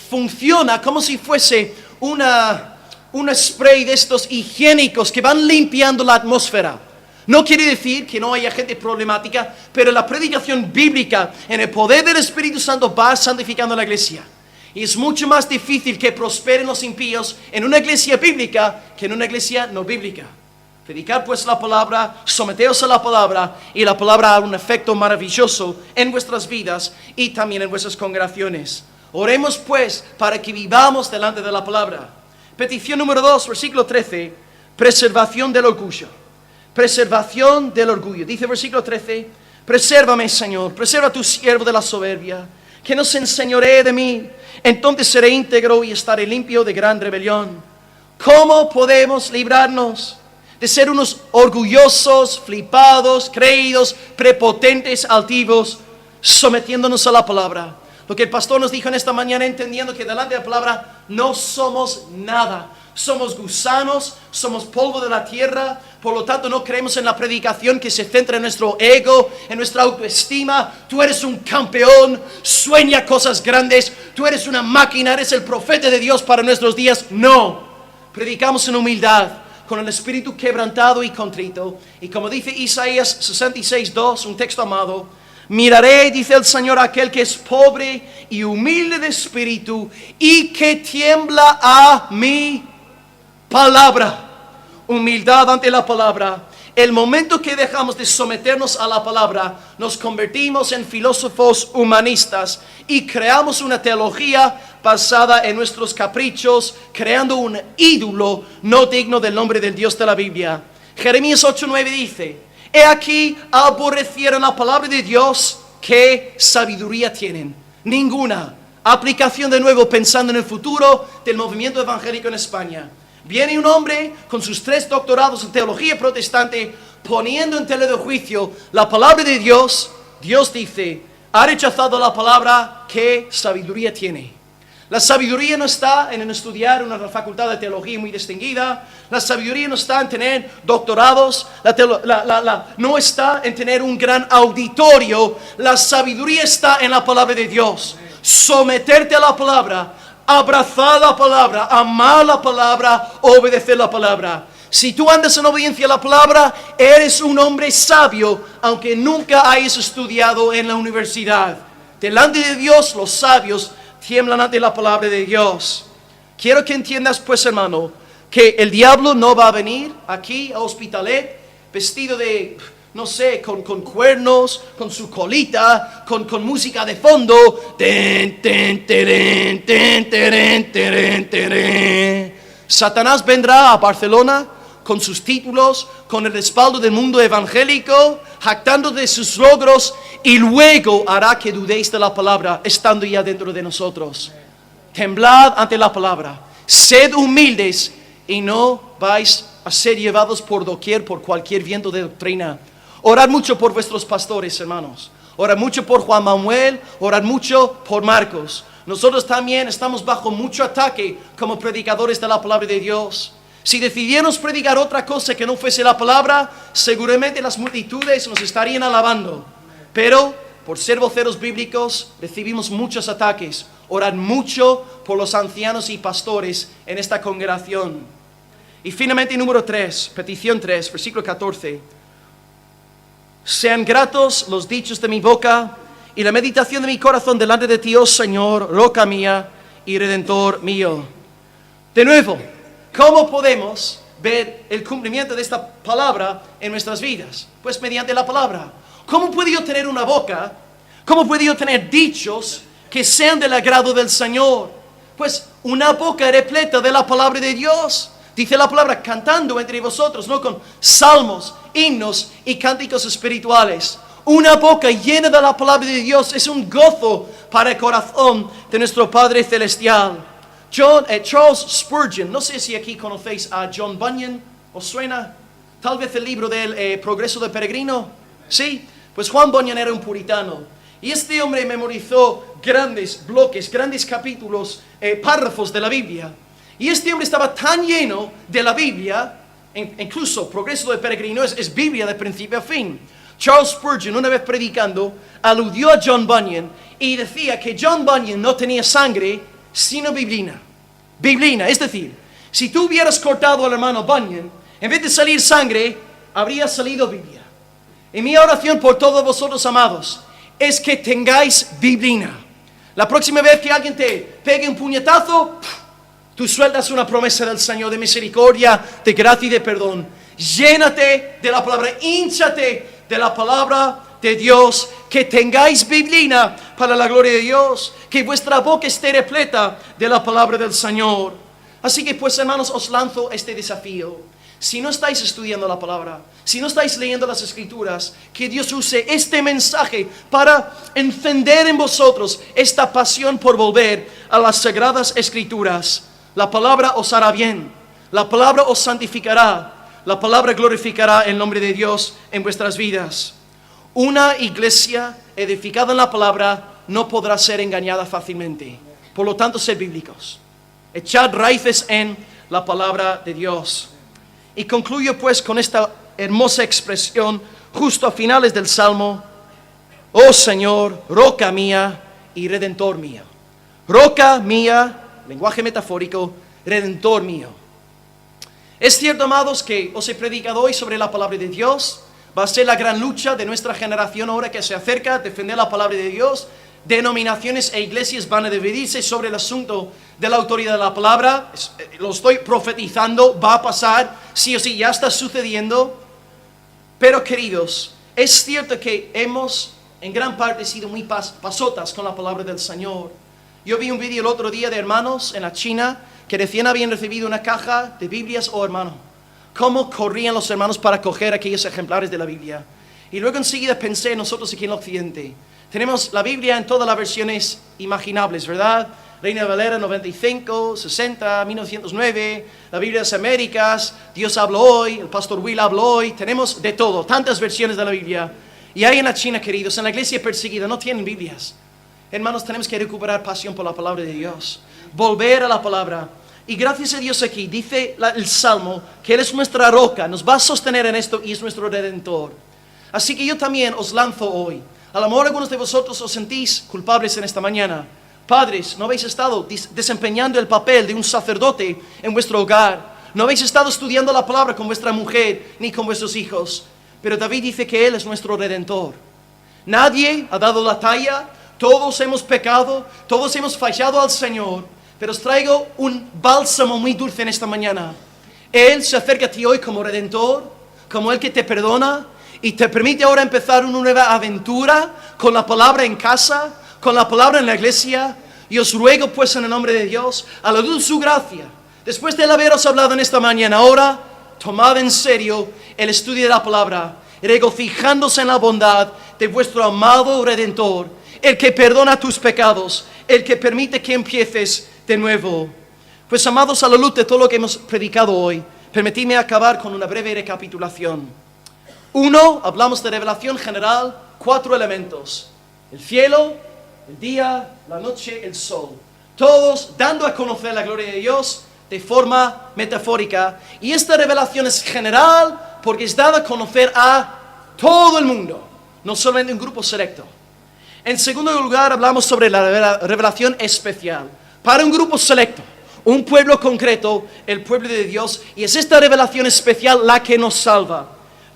funciona como si fuese un spray de estos higiénicos que van limpiando la atmósfera. No quiere decir que no haya gente problemática, pero la predicación bíblica en el poder del Espíritu Santo va santificando la iglesia. Y es mucho más difícil que prosperen los impíos en una iglesia bíblica que en una iglesia no bíblica. Predicar pues la palabra, someteos a la palabra, y la palabra hará un efecto maravilloso en vuestras vidas y también en vuestras congregaciones. Oremos pues para que vivamos delante de la palabra. Petición número 2, versículo 13, preservación del orgullo. Preservación del orgullo. Dice versículo 13, presérvame, Señor, preserva a tu siervo de la soberbia, que no se enseñoree de mí, entonces seré íntegro y estaré limpio de gran rebelión. ¿Cómo podemos librarnos de ser unos orgullosos, flipados, creídos, prepotentes, altivos, sometiéndonos a la palabra? Lo que el pastor nos dijo en esta mañana, entendiendo que delante de la palabra no somos nada. Somos gusanos, somos polvo de la tierra. Por lo tanto no creemos en la predicación que se centra en nuestro ego, en nuestra autoestima. Tú eres un campeón, sueña cosas grandes. Tú eres una máquina, eres el profeta de Dios para nuestros días. No, predicamos en humildad, con el espíritu quebrantado y contrito. Y como dice Isaías 66:2, un texto amado, miraré, dice el Señor, a aquel que es pobre y humilde de espíritu y que tiembla a mi palabra. Humildad ante la palabra. El momento que dejamos de someternos a la palabra, nos convertimos en filósofos humanistas y creamos una teología basada en nuestros caprichos, creando un ídolo no digno del nombre del Dios de la Biblia. Jeremías 8:9 dice, he aquí aborrecieron la palabra de Dios. ¿Qué sabiduría tienen? Ninguna. Aplicación de nuevo pensando en el futuro del movimiento evangélico en España. Viene un hombre con sus 3 doctorados en teología protestante, poniendo en tela de juicio la palabra de Dios. Dios dice, ha rechazado la palabra, ¿qué sabiduría tiene? La sabiduría no está en estudiar una facultad de teología muy distinguida. La sabiduría no está en tener doctorados. No está en tener un gran auditorio. La sabiduría está en la palabra de Dios. Someterte a la palabra, abrazar la palabra, amar la palabra, obedecer la palabra. Si tú andas en obediencia a la palabra, eres un hombre sabio, aunque nunca hayas estudiado en la universidad. Delante de Dios, los sabios tiemblan ante la palabra de Dios. Quiero que entiendas, pues, hermano, que el diablo no va a venir aquí a Hospitalet vestido de, no sé, con cuernos, con su colita, con música de fondo. Satanás vendrá a Barcelona con sus títulos, con el respaldo del mundo evangélico, jactando de sus logros, y luego hará que dudéis de la palabra, estando ya dentro de nosotros. Temblad ante la palabra, sed humildes y no vais a ser llevados por doquier por cualquier viento de doctrina. Orad mucho por vuestros pastores, hermanos. Orad mucho por Juan Manuel, orad mucho por Marcos. Nosotros también estamos bajo mucho ataque como predicadores de la palabra de Dios. Si decidiéramos predicar otra cosa que no fuese la palabra, seguramente las multitudes nos estarían alabando. Pero por ser voceros bíblicos recibimos muchos ataques. Orad mucho por los ancianos y pastores en esta congregación. Y finalmente número 3, petición 3, versículo 14. Sean gratos los dichos de mi boca y la meditación de mi corazón delante de ti, oh Señor, roca mía y redentor mío. De nuevo, ¿cómo podemos ver el cumplimiento de esta palabra en nuestras vidas? Pues mediante la palabra. ¿Cómo puedo yo tener una boca? ¿Cómo puedo yo tener dichos que sean del agrado del Señor? Pues una boca repleta de la palabra de Dios. Dice la palabra, cantando entre vosotros, ¿no? Con salmos, himnos y cánticos espirituales. Una boca llena de la palabra de Dios es un gozo para el corazón de nuestro Padre Celestial. Charles Spurgeon, no sé si aquí conocéis a John Bunyan, ¿os suena? Tal vez el libro del Progreso del Peregrino. Sí, pues Juan Bunyan era un puritano. Y este hombre memorizó grandes bloques, grandes capítulos, párrafos de la Biblia. Y este hombre estaba tan lleno de la Biblia, incluso Progreso del Peregrino es Biblia de principio a fin. Charles Spurgeon, una vez predicando, aludió a John Bunyan y decía que John Bunyan no tenía sangre sino biblina. Biblina, es decir, si tú hubieras cortado al hermano Bunyan, en vez de salir sangre, habría salido Biblia. Y mi oración por todos vosotros, amados, es que tengáis biblina. La próxima vez que alguien te pegue un puñetazo, tú sueltas una promesa del Señor de misericordia, de gracia y de perdón. Llénate de la palabra, hínchate de la palabra de Dios, que tengáis biblina para la gloria de Dios, que vuestra boca esté repleta de la palabra del Señor. Así que pues, hermanos, os lanzo este desafío. Si no estáis estudiando la palabra, si no estáis leyendo las Escrituras, que Dios use este mensaje para encender en vosotros esta pasión por volver a las Sagradas Escrituras. La palabra os hará bien, la palabra os santificará, la palabra glorificará el nombre de Dios en vuestras vidas. Una iglesia edificada en la palabra no podrá ser engañada fácilmente. Por lo tanto, sed bíblicos. Echad raíces en la palabra de Dios. Y concluyo pues con esta hermosa expresión justo a finales del Salmo. Oh Señor, roca mía y redentor mío. Roca mía, lenguaje metafórico, redentor mío. Es cierto, amados, que os he predicado hoy sobre la palabra de Dios. Va a ser la gran lucha de nuestra generación ahora que se acerca a defender la palabra de Dios. Denominaciones e iglesias van a dividirse sobre el asunto de la autoridad de la palabra. Lo estoy profetizando, va a pasar, sí o sí, ya está sucediendo. Pero queridos, es cierto que hemos en gran parte sido muy pasotas con la palabra del Señor. Yo vi un vídeo el otro día de hermanos en la China que recién habían recibido una caja de Biblias. Oh hermano, cómo corrían los hermanos para coger aquellos ejemplares de la Biblia. Y luego enseguida pensé, nosotros aquí en el Occidente tenemos la Biblia en todas las versiones imaginables, ¿verdad? Reina Valera 95, 60, 1909, la Biblia de las Américas, Dios habló hoy, el pastor Will habló hoy, tenemos de todo, tantas versiones de la Biblia. Y hay en la China, queridos, en la iglesia perseguida, no tienen Biblias. Hermanos, tenemos que recuperar pasión por la palabra de Dios, volver a la palabra. Y gracias a Dios aquí, dice el Salmo, que Él es nuestra roca, nos va a sostener en esto y es nuestro Redentor. Así que yo también os lanzo hoy. A lo mejor algunos de vosotros os sentís culpables en esta mañana. Padres, no habéis estado desempeñando el papel de un sacerdote en vuestro hogar. No habéis estado estudiando la palabra con vuestra mujer ni con vuestros hijos. Pero David dice que Él es nuestro Redentor. Nadie ha dado la talla, todos hemos pecado, todos hemos fallado al Señor. Pero os traigo un bálsamo muy dulce en esta mañana. Él se acerca a ti hoy como Redentor, como el que te perdona y te permite ahora empezar una nueva aventura con la palabra en casa, con la palabra en la iglesia. Y os ruego pues en el nombre de Dios, a la luz de su gracia, después de haberos hablado en esta mañana, ahora tomad en serio el estudio de la palabra, regocijándose en la bondad de vuestro amado Redentor, el que perdona tus pecados, el que permite que empieces de nuevo. Pues amados, a la luz de todo lo que hemos predicado hoy, permitidme acabar con una breve recapitulación. 1, hablamos de revelación general, 4 elementos: el cielo, el día, la noche, el sol. Todos dando a conocer la gloria de Dios de forma metafórica. Y esta revelación es general porque es dada a conocer a todo el mundo, no solamente un grupo selecto. En segundo lugar, hablamos sobre la revelación especial para un grupo selecto, un pueblo concreto, el pueblo de Dios. Y es esta revelación especial la que nos salva.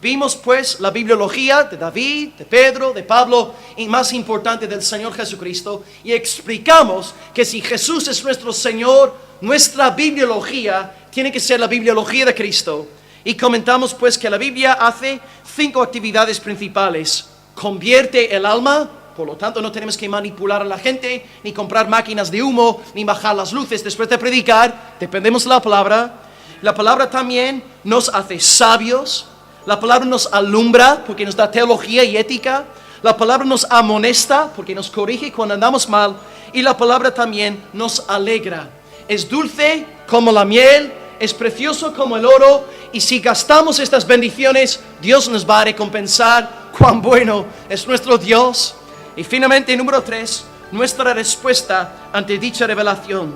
Vimos pues la bibliología de David, de Pedro, de Pablo y más importante del Señor Jesucristo. Y explicamos que si Jesús es nuestro Señor, nuestra bibliología tiene que ser la bibliología de Cristo. Y comentamos pues que la Biblia hace 5 actividades principales. Convierte el alma, Por lo tanto, no tenemos que manipular a la gente, ni comprar máquinas de humo, ni bajar las luces después de predicar. Dependemos de la palabra. La palabra también nos hace sabios. La palabra nos alumbra porque nos da teología y ética. La palabra nos amonesta porque nos corrige cuando andamos mal. Y la palabra también nos alegra. Es dulce como la miel, es precioso como el oro. Y si gastamos estas bendiciones, Dios nos va a recompensar. Cuán bueno es nuestro Dios. Y finalmente, número 3, nuestra respuesta ante dicha revelación.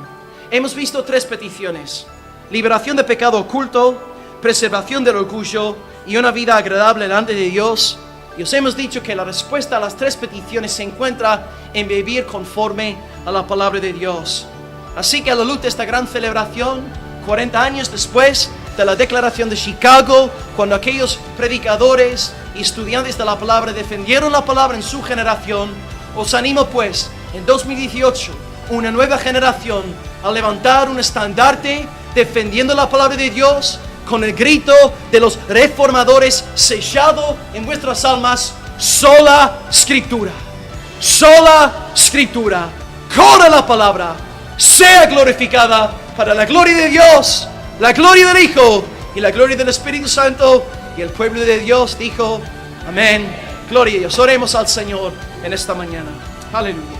Hemos visto 3 peticiones: liberación de pecado oculto, preservación del orgullo y una vida agradable delante de Dios. Y os hemos dicho que la respuesta a las 3 peticiones se encuentra en vivir conforme a la palabra de Dios. Así que a la luz de esta gran celebración, 40 años después de la declaración de Chicago, cuando aquellos predicadores y estudiantes de la palabra defendieron la palabra en su generación, os animo pues, en 2018, una nueva generación a levantar un estandarte defendiendo la palabra de Dios con el grito de los reformadores sellado en vuestras almas: sola escritura, sola escritura, corra la palabra, sea glorificada para la gloria de Dios, la gloria del Hijo y la gloria del Espíritu Santo. Y el pueblo de Dios dijo: amén, gloria a Dios. Oremos al Señor en esta mañana. Aleluya.